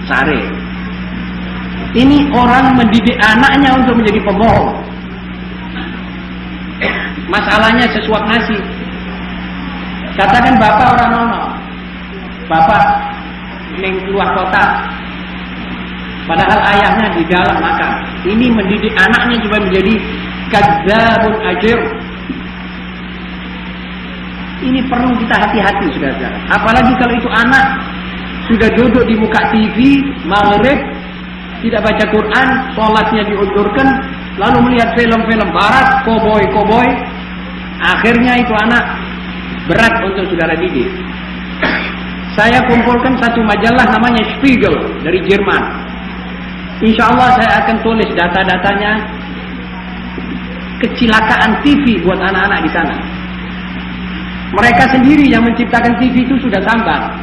sare." Ini orang mendidik anaknya untuk menjadi pembohong. Masalahnya sesuap nasi. Katakan bapak orang nono, bapak ning luar kota, padahal ayahnya di dalam makan. Ini mendidik anaknya juga menjadi kadzabun ajir. Ini perlu kita hati-hati, saudara-saudara. Apalagi kalau itu anak sudah duduk di muka TV, maghrib, tidak baca Quran, sholatnya diundurkan, lalu melihat film-film barat, koboi-koboi, akhirnya itu anak berat untuk saudara didik. Saya kumpulkan satu majalah namanya Spiegel dari Jerman. Insya Allah saya akan tulis data-datanya kecelakaan TV buat anak-anak di sana. Mereka sendiri yang menciptakan TV itu sudah sambat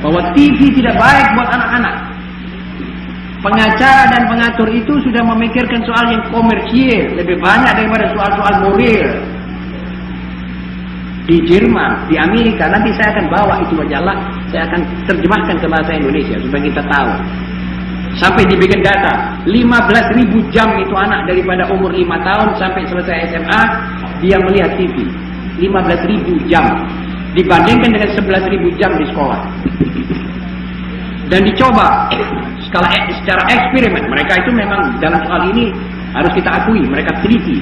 bahwa TV tidak baik buat anak-anak. Pengacara dan pengatur itu sudah memikirkan soal yang komersial lebih banyak daripada soal-soal moral. Di Jerman, di Amerika, nanti saya akan bawa itu majalah, saya akan terjemahkan ke bahasa Indonesia supaya kita tahu. Sampai dibikin data, 15.000 jam itu anak daripada umur 5 tahun sampai selesai SMA, dia melihat TV. 15.000 jam dibandingkan dengan 11.000 jam di sekolah. Dan dicoba secara eksperimen. Mereka itu memang dalam soal ini harus kita akui, mereka teliti.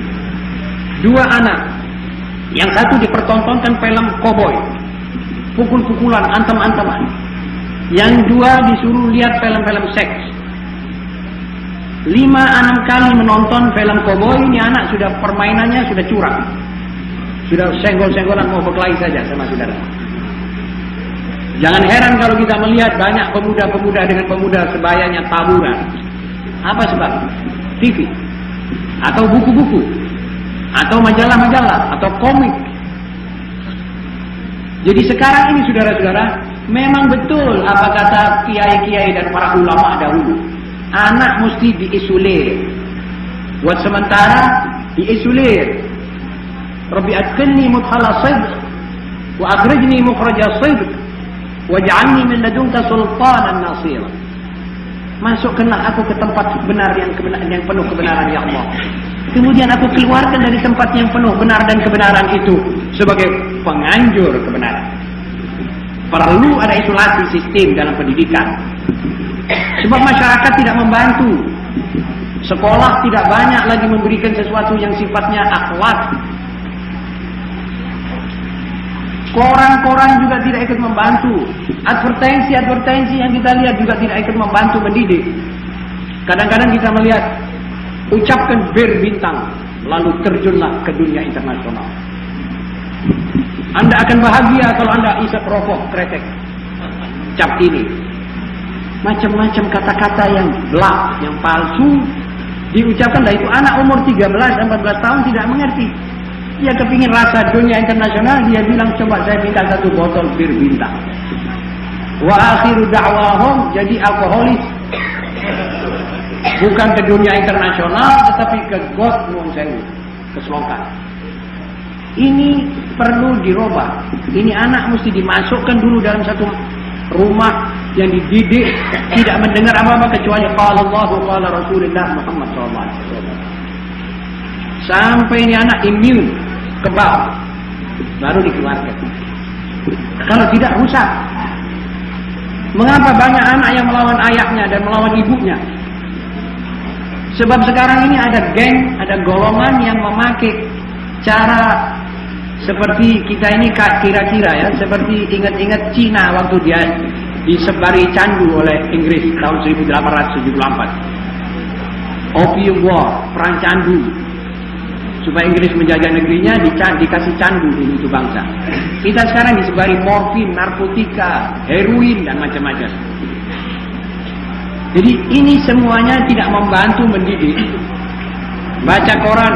2 anak, yang satu dipertontonkan film koboi, pukul-pukulan, antem-anteman. Yang 2 disuruh lihat film-film seks. 5-6 kali menonton film koboi, ini anak sudah permainannya sudah curang. Sudah senggol-senggolan mau berkelahi saja sama saudara. Jangan heran kalau kita melihat banyak pemuda-pemuda dengan pemuda sebayanya taburan. Apa sebab? TV. Atau buku-buku. Atau majalah-majalah. Atau komik. Jadi sekarang ini saudara-saudara, Memang betul apa kata kiai-kiai dan para ulama dahulu. Anak mesti diisolir. Buat sementara diisolir. Rabbi adkhilni mudkhala sidq wa akhrijni mukhraja sidq waj'alni min ladunka sultanan nasira. Masukkanlah aku ke tempat benar yang penuh kebenaran ya Allah. Kemudian aku keluarkan dari tempat yang penuh benar dan kebenaran itu sebagai penganjur kebenaran. Perlu ada isolasi sistem dalam pendidikan. Sebab masyarakat tidak membantu. Sekolah tidak banyak lagi memberikan sesuatu yang sifatnya akhlak. Koran-koran juga tidak ikut membantu. Advertensi yang kita lihat juga tidak ikut membantu mendidik. Kadang-kadang kita melihat, ucapkan berbintang, lalu terjunlah ke dunia internasional. Anda akan bahagia kalau Anda isap rokok kretek. Cap ini. Macam-macam kata-kata yang belak, yang palsu diucapkan. Lah itu anak umur 13-14 tahun tidak mengerti. Dia kepingin rasa dunia internasional, dia bilang coba saya minta 1 botol bir bintang. Wa akhiru da'wahum, jadi alkoholis. Bukan ke dunia internasional, tetapi ke got nuwun sewu, ke Selongkar. Ini perlu dirubah. Ini anak mesti dimasukkan dulu dalam satu rumah yang dididik, tidak mendengar apa-apa kecuali qala Allahu qala Rasulullah Muhammad SAW. Sampai ini anak immune, kebal, baru dikeluarkan. Kalau tidak rusak. Mengapa banyak anak yang melawan ayahnya dan melawan ibunya? Sebab sekarang ini ada geng, ada golongan yang memakai cara seperti kita ini kira-kira ya, seperti ingat-ingat Cina waktu dia disebari candu oleh Inggris tahun 1874. Opium War, perang candu. Supaya Inggris menjajah negerinya, dikasih candu dulu itu bangsa. Kita sekarang disebari morfin, narkotika, heroin dan macam-macam. Jadi ini semuanya tidak membantu mendidik. Baca koran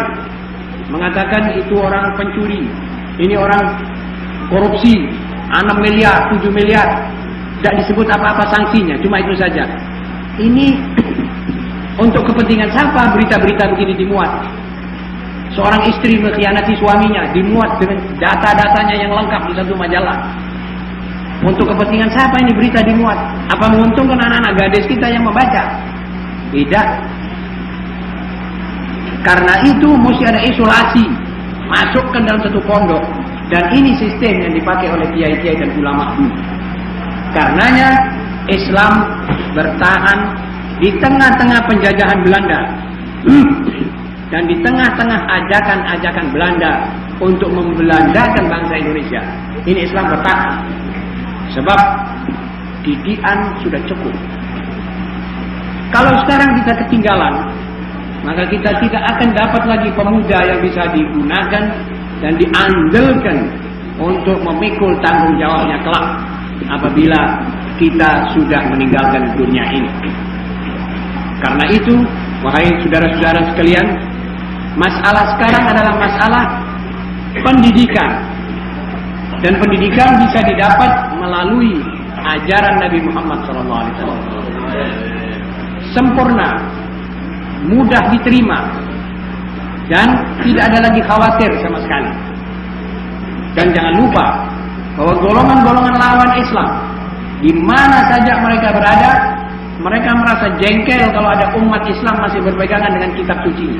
mengatakan itu orang pencuri, ini orang korupsi, 6 miliar, 7 miliar. Tidak disebut apa-apa sanksinya, cuma itu saja. Ini untuk kepentingan siapa berita-berita begini dimuat? Seorang istri mengkhianati suaminya, dimuat dengan data-datanya yang lengkap di satu majalah. Untuk kepentingan siapa ini berita dimuat? Apa menguntungkan anak-anak gadis kita yang membaca? Tidak. Karena itu mesti ada isolasi, masukkan dalam satu pondok. Dan ini sistem yang dipakai oleh kiai-kiai dan ulama dulu. Karenanya Islam bertahan di tengah-tengah penjajahan Belanda. Dan di tengah-tengah ajakan-ajakan Belanda untuk membelandakan bangsa Indonesia. Ini Islam bertahan. Sebab didikan sudah cukup. Kalau sekarang kita ketinggalan, maka kita tidak akan dapat lagi pemuda yang bisa digunakan dan diandalkan untuk memikul tanggung jawabnya kelak apabila kita sudah meninggalkan dunia ini. Karena itu, wahai saudara-saudara sekalian, masalah sekarang adalah masalah pendidikan. Dan pendidikan bisa didapat melalui ajaran Nabi Muhammad SAW. Sempurna, mudah diterima, dan tidak ada lagi khawatir sama sekali. Dan jangan lupa bahwa golongan-golongan lawan Islam, di mana saja mereka berada, mereka merasa jengkel kalau ada umat Islam masih berpegangan dengan kitab suci.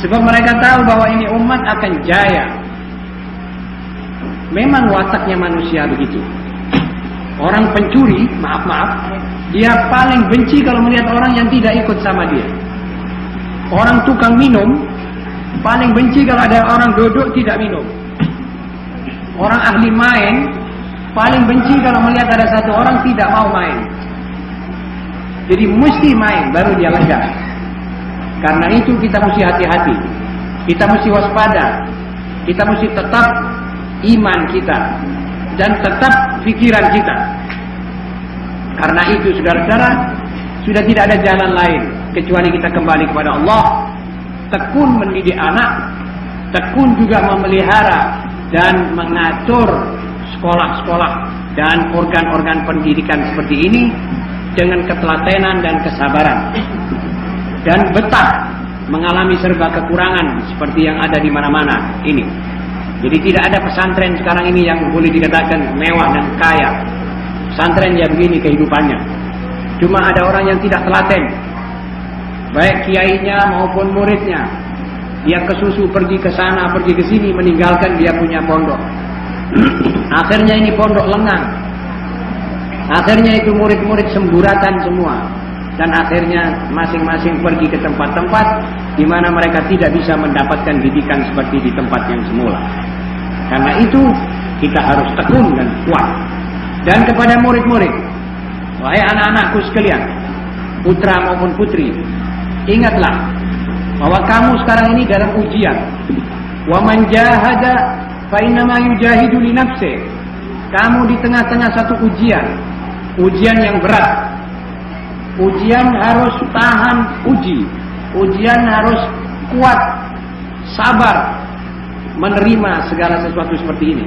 Sebab mereka tahu bahwa ini umat akan jaya. Memang wataknya manusia begitu. Orang pencuri, maaf, dia paling benci kalau melihat orang yang tidak ikut sama dia. Orang tukang minum paling benci kalau ada orang duduk tidak minum. Orang ahli main paling benci kalau melihat ada satu orang tidak mau main. Jadi mesti main baru dia lega. Karena itu kita mesti hati-hati. Kita mesti waspada. Kita mesti tetap iman kita dan tetap pikiran kita. Karena itu saudara-saudara, sudah tidak ada jalan lain kecuali kita kembali kepada Allah, tekun mendidik anak, tekun juga memelihara dan mengatur sekolah-sekolah dan organ-organ pendidikan seperti ini dengan ketelatenan dan kesabaran, dan betah mengalami serba kekurangan seperti yang ada di mana-mana ini. Jadi tidak ada pesantren sekarang ini yang boleh dikatakan mewah dan kaya. Pesantren ya begini kehidupannya. Cuma ada orang yang tidak telaten, baik kiainya maupun muridnya. Dia kesusu pergi ke sana, pergi ke sini, meninggalkan dia punya pondok. Akhirnya ini pondok lengang. Akhirnya itu murid-murid semburatan semua. Dan akhirnya masing-masing pergi ke tempat-tempat di mana mereka tidak bisa mendapatkan didikan seperti di tempat yang semula. Karena itu kita harus tekun dan kuat. Dan kepada murid-murid, wahai anak-anakku sekalian, putra maupun putri, ingatlah bahwa kamu sekarang ini dalam ujian. Wa man jahada fa innama yujahidu li nafsihi. Kamu di tengah-tengah satu ujian. Ujian yang berat. Ujian harus tahan uji. Ujian harus kuat, sabar menerima segala sesuatu seperti ini.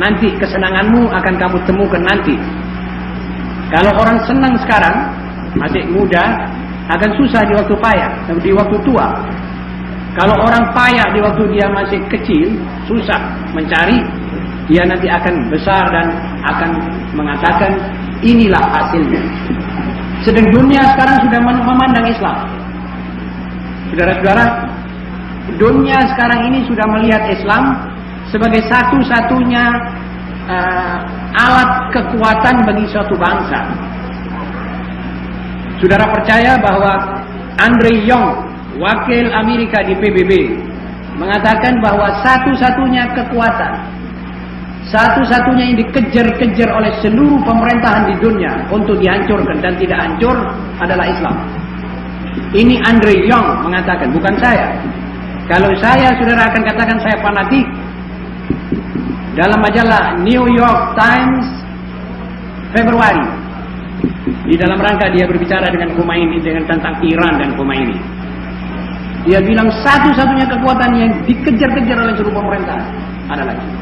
Nanti kesenanganmu akan kamu temukan nanti. Kalau orang senang sekarang, masih muda, akan susah di waktu payah, di waktu tua. Kalau orang payah di waktu dia masih kecil, susah mencari, dia nanti akan besar dan akan mengatakan inilah hasilnya. Sedang dunia sekarang sudah memandang Islam. Saudara-saudara, dunia sekarang ini sudah melihat Islam sebagai satu-satunya alat kekuatan bagi suatu bangsa. Saudara percaya bahwa Andre Young, wakil Amerika di PBB, mengatakan bahwa satu-satunya kekuatan, satu-satunya yang dikejar-kejar oleh seluruh pemerintahan di dunia untuk dihancurkan dan tidak hancur adalah Islam. Ini Andre Young mengatakan, bukan saya. Kalau saya, saudara akan katakan saya fanatik. Dalam majalah New York Times Februari, di dalam rangka dia berbicara dengan Khomeini, dengan tentang Iran dan Khomeini, dia bilang satu-satunya kekuatan yang dikejar-kejar oleh seluruh pemerintah adalah Islam.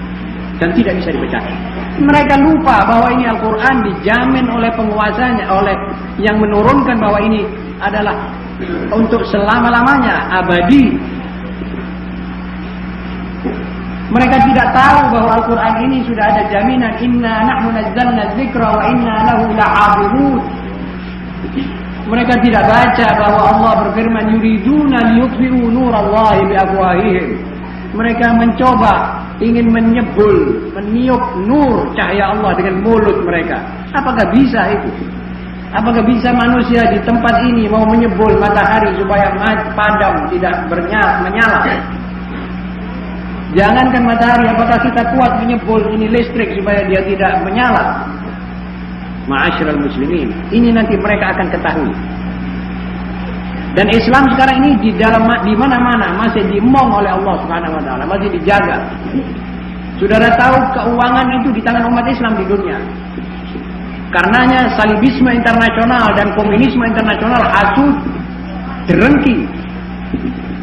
Dan tidak bisa dipecahkan. Mereka lupa bahwa ini Al-Quran dijamin oleh penguasanya, oleh yang menurunkan bahwa ini adalah untuk selama-lamanya, abadi. Mereka tidak tahu bahwa Al-Quran ini sudah ada jaminan, inna nahnu nazzalna dzikra wa inna lahu lahafizun. Mereka tidak baca bahwa Allah berfirman, yuriduna liyutfi'u nurallahi biafwahihim. Mereka mencoba ingin menyebul, meniup nur cahaya Allah dengan mulut mereka. Apakah bisa itu? Apakah bisa manusia di tempat ini mau menyebul matahari supaya padam, tidak menyala? Jangankan matahari, apakah kita kuat menyebul ini listrik supaya dia tidak menyala? Ma'asyiral muslimin, ini nanti mereka akan ketahui. Dan Islam sekarang ini di mana-mana masih dimong oleh Allah Subhanahu wa taala, masih dijaga. Saudara tahu keuangan itu di tangan umat Islam di dunia. Karenanya salibisme internasional dan komunisme internasional hasut, derengki.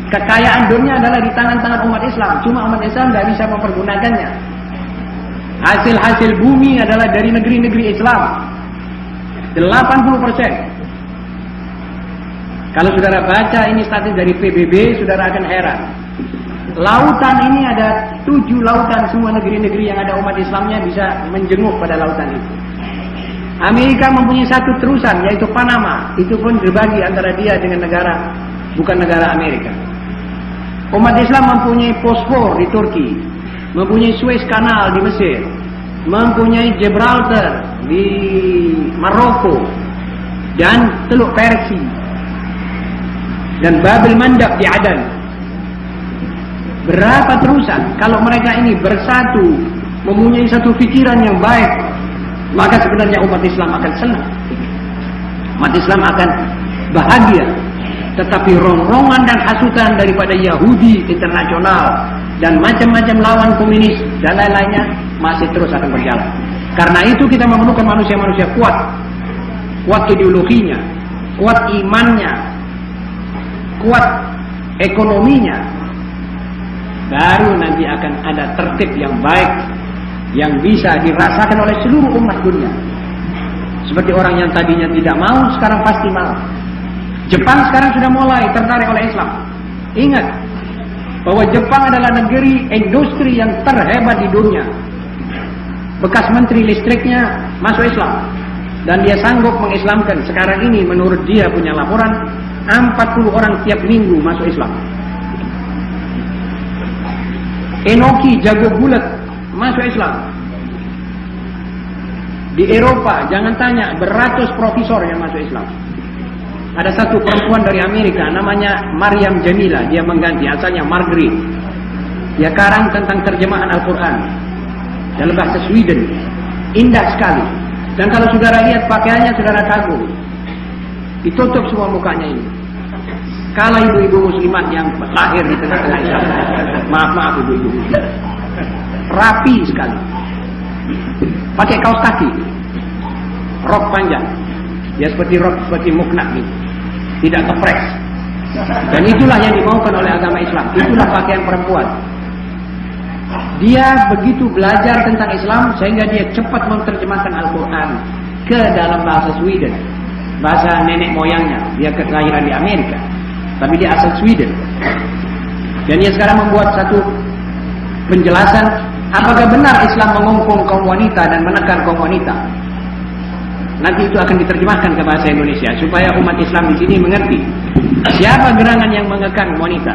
Kekayaan dunia adalah di tangan-tangan umat Islam. Cuma umat Islam tidak bisa mempergunakannya. Hasil-hasil bumi adalah dari negeri-negeri Islam. 80%. Kalau saudara baca ini statistik dari PBB, saudara akan heran. Lautan ini ada 7 lautan, semua negeri-negeri yang ada umat Islamnya bisa menjenguk pada lautan itu. Amerika mempunyai satu terusan, yaitu Panama. Itu pun berbagi antara dia dengan negara, bukan negara Amerika. Umat Islam mempunyai Bosfor di Turki, mempunyai Suez Canal di Mesir, mempunyai Gibraltar di Maroko, dan Teluk Persi, dan Babel Mandab di Adan. Berapa terusan? Kalau mereka ini bersatu, mempunyai satu pikiran yang baik, maka sebenarnya umat Islam akan senang. Umat Islam akan bahagia. Tetapi rongrongan dan hasutan daripada Yahudi internasional dan macam-macam lawan komunis dan lain-lainnya masih terus akan berjalan. Karena itu kita memerlukan manusia-manusia kuat. Kuat ideologinya, kuat imannya, kuat ekonominya. Baru nanti akan ada tertib yang baik yang bisa dirasakan oleh seluruh umat dunia. Seperti orang yang tadinya tidak mau, sekarang pasti mau. Jepang sekarang sudah mulai tertarik oleh Islam. Ingat bahwa Jepang adalah negeri industri yang terhebat di dunia. Bekas menteri listriknya masuk Islam, dan dia sanggup mengislamkan. Sekarang ini menurut dia punya laporan 40 orang tiap minggu masuk Islam. Enoki jago bulat masuk Islam. Di Eropa jangan tanya, beratus profesor yang masuk Islam. Ada satu perempuan dari Amerika namanya Maryam Jamila, dia mengganti, asalnya Margaret. Dia karang tentang terjemahan Al-Quran dalam bahasa Sweden. Indah sekali. Dan kalau saudara lihat pakaiannya, saudara kagum. Ditutup semua mukanya ini. Kalah ibu-ibu muslimat yang lahir di tengah-tengah Islam. Maaf ibu-ibu. Rapi sekali. Pakai kaos kaki. Rok panjang. Ya seperti rok seperti mukna gitu. Tidak kepres. Dan itulah yang dimaukan oleh agama Islam. Itulah pakaian perempuan. Dia begitu belajar tentang Islam sehingga dia cepat menerjemahkan Al-Quran ke dalam bahasa Sweden. Bahasa nenek moyangnya. Dia kelahiran di Amerika, tapi dia asal Sweden. Dan dia sekarang membuat satu penjelasan apakah benar Islam mengungkung kaum wanita dan menekan kaum wanita. Nanti itu akan diterjemahkan ke bahasa Indonesia supaya umat Islam di sini mengerti siapa gerangan yang mengekang wanita.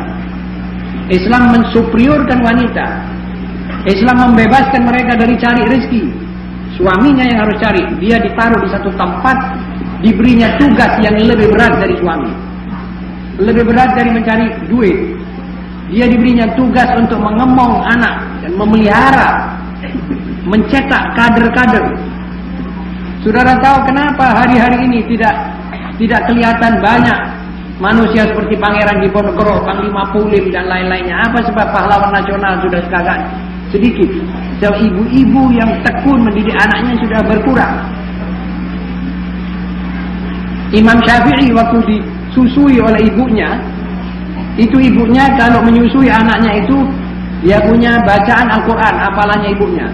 Islam mensuperiorkan wanita. Islam membebaskan mereka dari cari rezeki. Suaminya yang harus cari. Dia ditaruh di satu tempat, diberinya tugas yang lebih berat dari suami. Lebih berat dari mencari duit. Dia diberinya tugas untuk mengemong anak dan memelihara, mencetak kader-kader. Saudara tahu kenapa hari-hari ini tidak kelihatan banyak manusia seperti Pangeran Diponegoro, Panglima Pulim dan lain-lainnya? Apa sebab pahlawan nasional sudah sekarang sedikit? Sebab ibu-ibu yang tekun mendidik anaknya sudah berkurang. Imam Syafi'i waktu disusui oleh ibunya, itu ibunya kalau menyusui anaknya itu dia punya bacaan Al-Quran, hafalannya ibunya.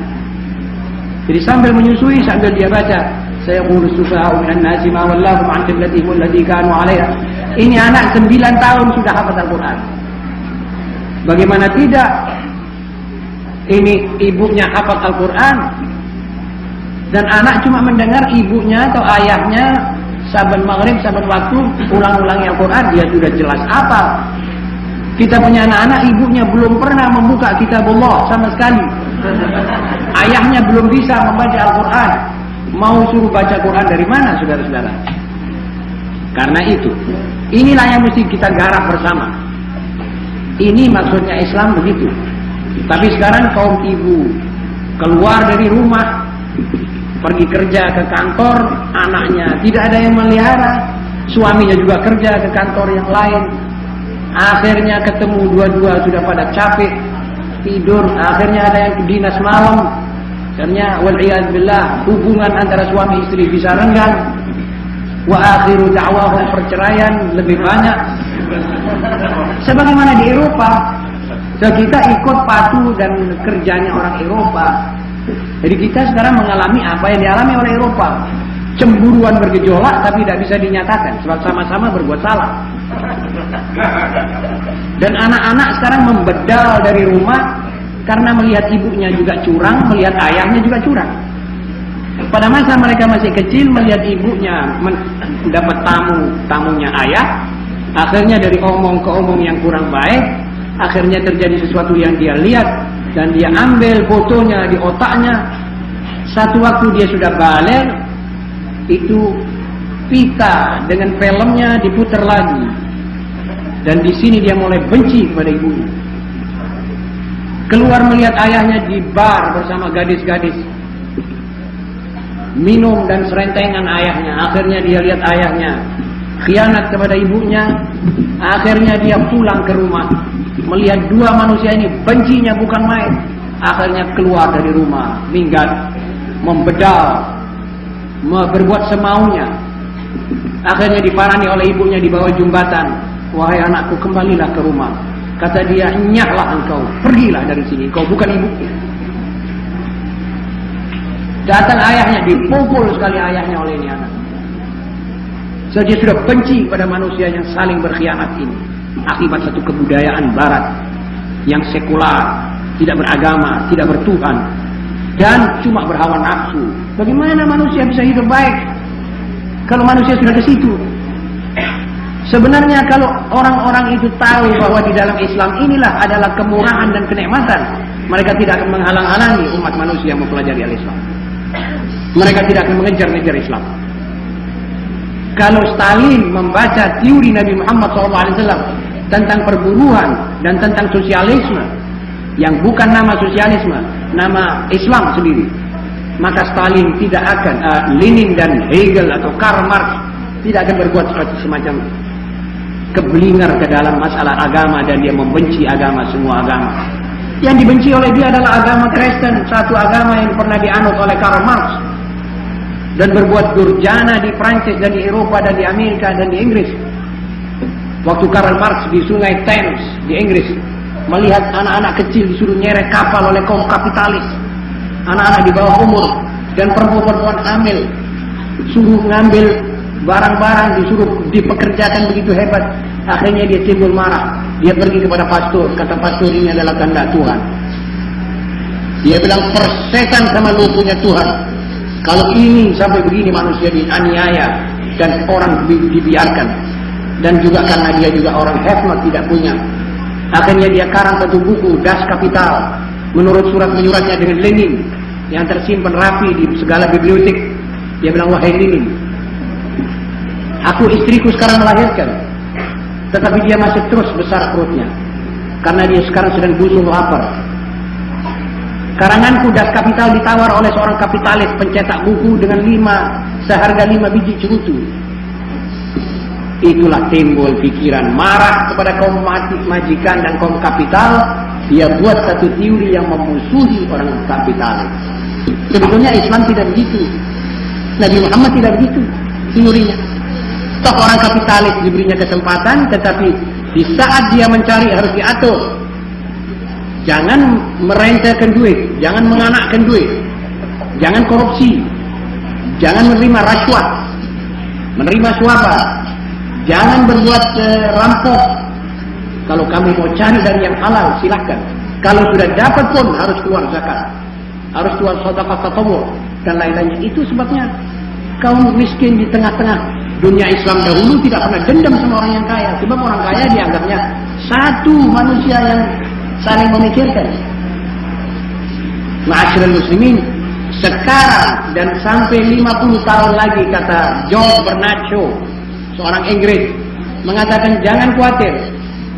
Jadi sambil menyusui sambil dia baca, saya urus sufaha'u minan nasi ma wallahu an qiblatihim allati kanu 'alaiha. Ini anak 9 tahun sudah hafal Al-Quran. Bagaimana tidak? Ini ibunya hafal Al-Quran dan anak cuma mendengar ibunya atau ayahnya saban maghrib, saban waktu ulang-ulangi Al-Quran, dia sudah jelas apa. Kita punya anak-anak, ibunya belum pernah membuka kitabullah sama sekali. Ayahnya belum bisa membaca Al-Quran. Mau suruh baca Quran dari mana, saudara-saudara? Karena itu, inilah yang mesti kita garap bersama. Ini maksudnya Islam begitu. Tapi sekarang kaum ibu keluar dari rumah, pergi kerja ke kantor, anaknya tidak ada yang melihara, suaminya juga kerja ke kantor yang lain. Akhirnya ketemu dua-dua sudah pada capek tidur, akhirnya ada yang dinas malam. Akhirnya wal'iyadzubillah hubungan antara suami istri bisa renggang. Wa akhiru da'wahum perceraian lebih banyak. Sebagaimana di Eropa. So, kita ikut patuh dan kerjanya orang Eropa. Jadi kita sekarang mengalami apa yang dialami oleh Eropa. Cemburuan bergejolak tapi tidak bisa dinyatakan sebab sama-sama berbuat salah. Dan anak-anak sekarang membedal dari rumah karena melihat ibunya juga curang, melihat ayahnya juga curang. Pada masa mereka masih kecil, melihat ibunya mendapat tamunya ayah, akhirnya dari omong ke omong yang kurang baik, akhirnya terjadi sesuatu yang dia lihat dan dia ambil fotonya di otaknya. Satu waktu dia sudah balik, itu pita dengan filmnya diputar lagi. Dan di sini dia mulai benci kepada ibunya. Keluar melihat ayahnya di bar bersama gadis-gadis, minum dan serentengan ayahnya. Akhirnya dia lihat ayahnya khianat kepada ibunya. Akhirnya dia pulang ke rumah, melihat dua manusia ini bencinya bukan main. Akhirnya keluar dari rumah, minggat, membedal, berbuat semaunya. Akhirnya diparani oleh ibunya di bawah jembatan. Wahai anakku, kembalilah ke rumah. Kata dia, nyahlah engkau, pergilah dari sini, kau bukan ibuku. Datang ayahnya, dipukul sekali ayahnya oleh ini anak. So, dia sudah benci pada manusia yang saling berkhianat ini. Akibat satu kebudayaan barat yang sekular, tidak beragama, tidak bertuhan, dan cuma berhawa nafsu. Bagaimana manusia bisa hidup baik kalau manusia sudah ke situ? Sebenarnya kalau orang-orang itu tahu bahwa di dalam Islam inilah adalah kemurahan dan kenikmatan, mereka tidak akan menghalang-halangi umat manusia mempelajari al-Islam. Mereka tidak akan mengejar-ngejar Islam. Kalau Stalin membaca teori Nabi Muhammad SAW tentang perburuan dan tentang sosialisme, yang bukan nama sosialisme, nama Islam sendiri, maka Stalin tidak akan, Lenin dan Hegel atau Karl Marx tidak akan berbuat semacam keblinger ke dalam masalah agama, dan dia membenci agama, semua agama. Yang dibenci oleh dia adalah agama Kristen, satu agama yang pernah dianut oleh Karl Marx dan berbuat durjana di Prancis dan di Eropa dan di Amerika dan di Inggris. Waktu Karl Marx di sungai Thames di Inggris melihat anak-anak kecil disuruh nyerek kapal oleh kaum kapitalis, anak-anak di bawah umur dan perempuan-perempuan hamil suruh ngambil barang-barang, disuruh dipekerjakan begitu hebat. Akhirnya dia timbul marah. Dia pergi kepada pastor, kata pastor, ini adalah kehendak Tuhan. Dia bilang, persetan sama lu punya Tuhan. Kalau ini sampai begini manusia dianiaya dan orang dibiarkan, dan juga karena dia juga orang hebat tidak punya. Akhirnya dia karang satu buku, Das Kapital, menurut surat menyuratnya dengan Lenin yang tersimpan rapi di segala bibliotek. Dia bilang, wahai Lenin, aku istriku sekarang melahirkan, tetapi dia masih terus besar perutnya karena dia sekarang sedang busung lapar. Karanganku Das Kapital ditawar oleh seorang kapitalis pencetak buku dengan seharga 5 biji cerutu. Itulah timbul pikiran marah kepada kaum majikan dan kaum kapital. Dia buat satu teori yang memusuhi orang kapitalis. Sebetulnya Islam tidak begitu, Nabi Muhammad tidak begitu teorinya. Toh orang kapitalis diberinya kesempatan, tetapi di saat dia mencari harus diatur. Jangan merentekan duit, jangan menganakkan duit, jangan korupsi, jangan menerima rasuah, menerima suap, jangan berbuat rampok. Kalau kamu mau cari dari yang halal, silahkan. Kalau sudah dapat pun harus keluar zakat, harus keluar sedekah tatawwu dan lain-lainnya. Itu sebabnya kaum miskin di tengah-tengah dunia Islam dahulu tidak pernah dendam sama orang yang kaya, sebab orang kaya dianggapnya satu manusia yang saling memikirkan. Ma'asyiral muslimin, sekarang dan sampai 50 tahun lagi, kata George Bernard Shaw, seorang Inggris, mengatakan jangan khawatir,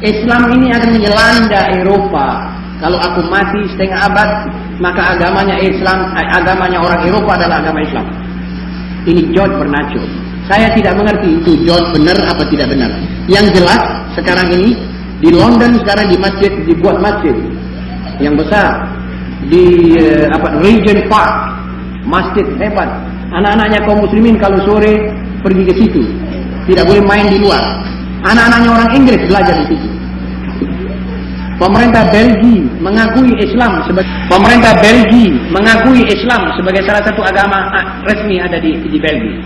Islam ini akan menyelanda Eropa. Kalau aku mati setengah abad, maka agamanya Islam, agamanya orang Eropa adalah agama Islam. Ini George Bernard Shaw. Saya tidak mengerti itu George benar apa tidak benar. Yang jelas sekarang ini di London sekarang di masjid, dibuat masjid yang besar di Regent Park, masjid hebat. Anak-anaknya kaum muslimin kalau sore pergi ke situ, tidak boleh main di luar. Anak-anaknya orang Inggris belajar di situ. Pemerintah Belgia mengakui Islam sebagai salah satu agama resmi ada di Belgia,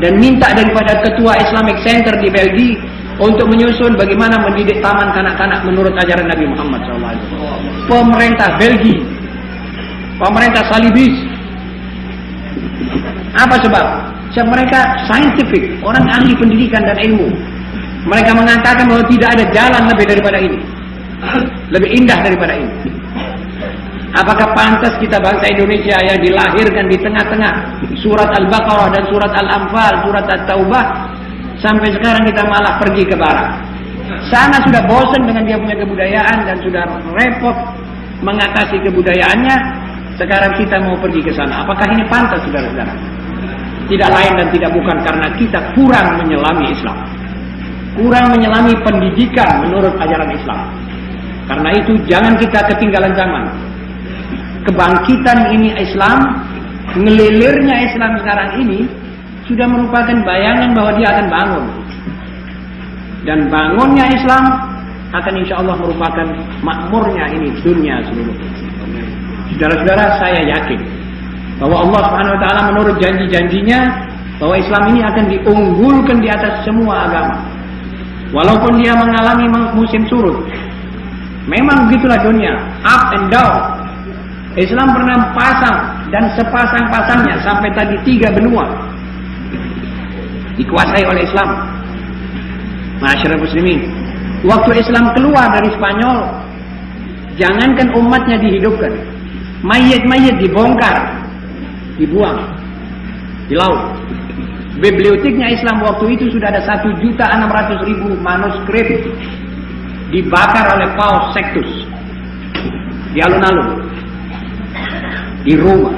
dan minta daripada ketua Islamic Center di Belgia untuk menyusun bagaimana mendidik taman kanak-kanak menurut ajaran Nabi Muhammad SAW. Pemerintah Belgia, pemerintah salibis. Apa sebab? Sebab mereka scientific, orang ahli pendidikan dan ilmu. Mereka mengatakan bahwa tidak ada jalan lebih daripada ini, lebih indah daripada ini. Apakah pantas kita bangsa Indonesia yang dilahirkan di tengah-tengah surat Al-Baqarah dan surat Al-Anfal, surat At-Taubah, sampai sekarang kita malah pergi ke barat? Sana sudah bosan dengan dia punya kebudayaan dan sudah repot mengatasi kebudayaannya. Sekarang kita mau pergi ke sana. Apakah ini pantas, saudara-saudara? Tidak lain dan tidak bukan karena kita kurang menyelami Islam, kurang menyelami pendidikan menurut ajaran Islam. Karena itu jangan kita ketinggalan zaman. Kebangkitan ini Islam, ngelilirnya Islam sekarang ini sudah merupakan bayangan bahwa dia akan bangun. Dan bangunnya Islam akan insya Allah merupakan makmurnya ini dunia seluruh. Saudara-saudara, saya yakin bahwa Allah Subhanahu wa taala menurut janji-janjinya bahwa Islam ini akan diunggulkan di atas semua agama. Walaupun dia mengalami musim surut. Memang begitulah dunia, up and down. Islam pernah pasang dan sepasang-pasangnya sampai tadi 3 benua dikuasai oleh Islam. Masyarakat muslimin, waktu Islam keluar dari Spanyol, jangankan umatnya dihidupkan, mayit-mayit dibongkar, dibuang di laut. Biblioteknya Islam waktu itu sudah ada 1.600.000 manuskrip dibakar oleh Paus Sextus di alun-alun di Roma.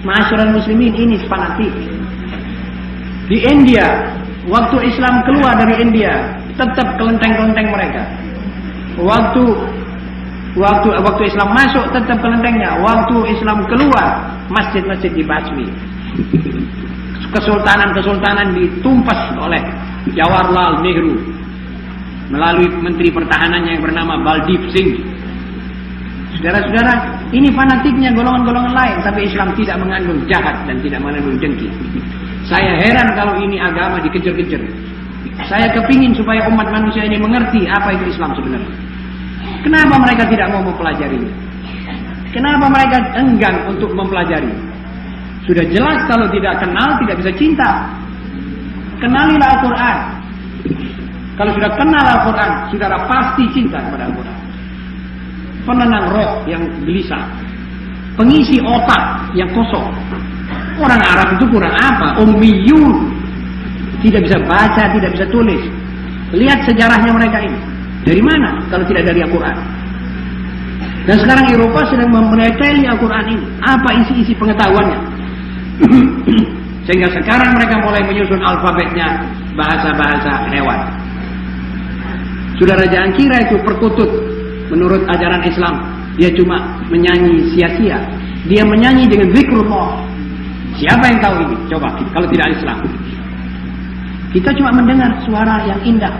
Masyarakat muslimin ini fanatik. Di India, waktu Islam keluar dari India, tetap kelenteng-kelenteng mereka. Waktu Islam masuk tetap kelentengnya. Waktu Islam keluar, masjid-masjid dibasmi. Kesultanan-kesultanan ditumpas oleh Jawaharlal Nehru melalui Menteri Pertahanannya yang bernama Baldev Singh. Saudara-saudara, ini fanatiknya golongan-golongan lain, tapi Islam tidak mengandung jahat dan tidak mengandung dengki. Saya heran kalau ini agama dikejar-kejar. Saya kepingin supaya umat manusia ini mengerti apa itu Islam sebenarnya. Kenapa mereka tidak mau mempelajarinya? Kenapa mereka enggan untuk mempelajari? Sudah jelas kalau tidak kenal tidak bisa cinta. Kenalilah Al-Quran. Kalau sudah kenal Al-Quran, saudara pasti cinta kepada Al-Quran. Penenang roh yang gelisah, pengisi otak yang kosong. Orang Arab itu kurang apa? Ummiyun, tidak bisa baca, tidak bisa tulis. Lihat sejarahnya mereka ini. Dari mana kalau tidak dari Al-Quran? Dan sekarang Eropa sedang mempelajari Al-Quran ini. Apa isi-isi pengetahuannya? Sehingga sekarang mereka mulai menyusun alfabetnya bahasa-bahasa hewan. Saudara, jangan kira itu perkutut. Menurut ajaran Islam, dia cuma menyanyi sia-sia. Dia menyanyi dengan zikrullah. Siapa yang tahu ini? Coba, kalau tidak Islam. Kita cuma mendengar suara yang indah.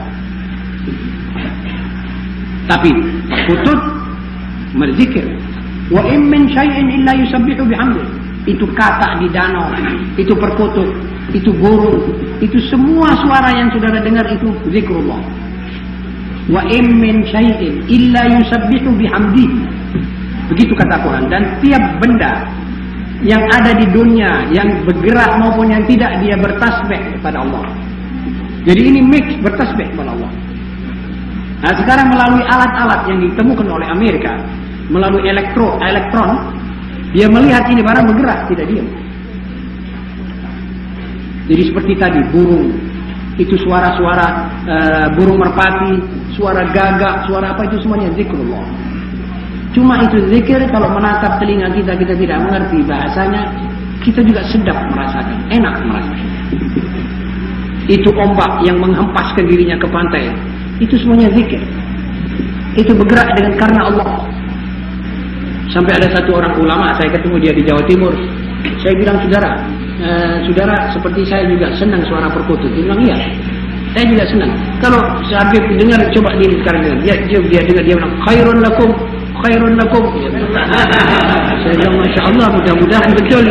Tapi perkutut berzikir. Wa in min syai'in illa yusabbihu bihamdih. Itu kata di danau, itu perkutut, itu burung, itu semua suara yang saudara dengar itu zikrullah. Wa in min syai'in illa yusabbihu bihamdih. Begitu kata Quran. Dan tiap benda yang ada di dunia, yang bergerak maupun yang tidak, dia bertasbih kepada Allah. Jadi ini mix bertasbih kepada Allah. Nah, sekarang melalui alat-alat yang ditemukan oleh Amerika, melalui elektron, dia melihat ini barang bergerak, tidak diam. Jadi seperti tadi, burung, itu suara-suara burung merpati, suara gagak, suara apa, itu semuanya zikrullah. Cuma itu zikir, kalau menatap telinga kita tidak mengerti bahasanya, kita juga sedap merasakan, enak merasakan. Itu ombak yang menghempaskan dirinya ke pantai, itu semuanya zikir. Itu bergerak dengan karena Allah. Sampai ada satu orang ulama, saya ketemu dia di Jawa Timur. Saya bilang, saudara seperti saya juga senang suara perkutut. Dia bilang, iya, saya juga senang. Kalau Habib dengar, coba dia sekarang dengar. Dia dengar, dia bilang, khairun lakum. Saya bilang, Masya Allah, mudah-mudahan betul.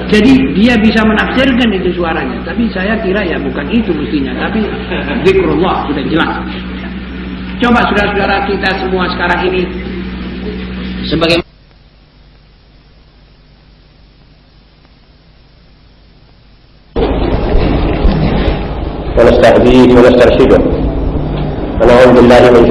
Jadi dia bisa menafsirkan itu suaranya. Tapi saya kira ya bukan itu mestinya. Tapi zikrullah sudah jelas. Coba saudara-saudara kita semua sekarang ini sebagai ونستهديه ونسترشده ونعوذ بالله من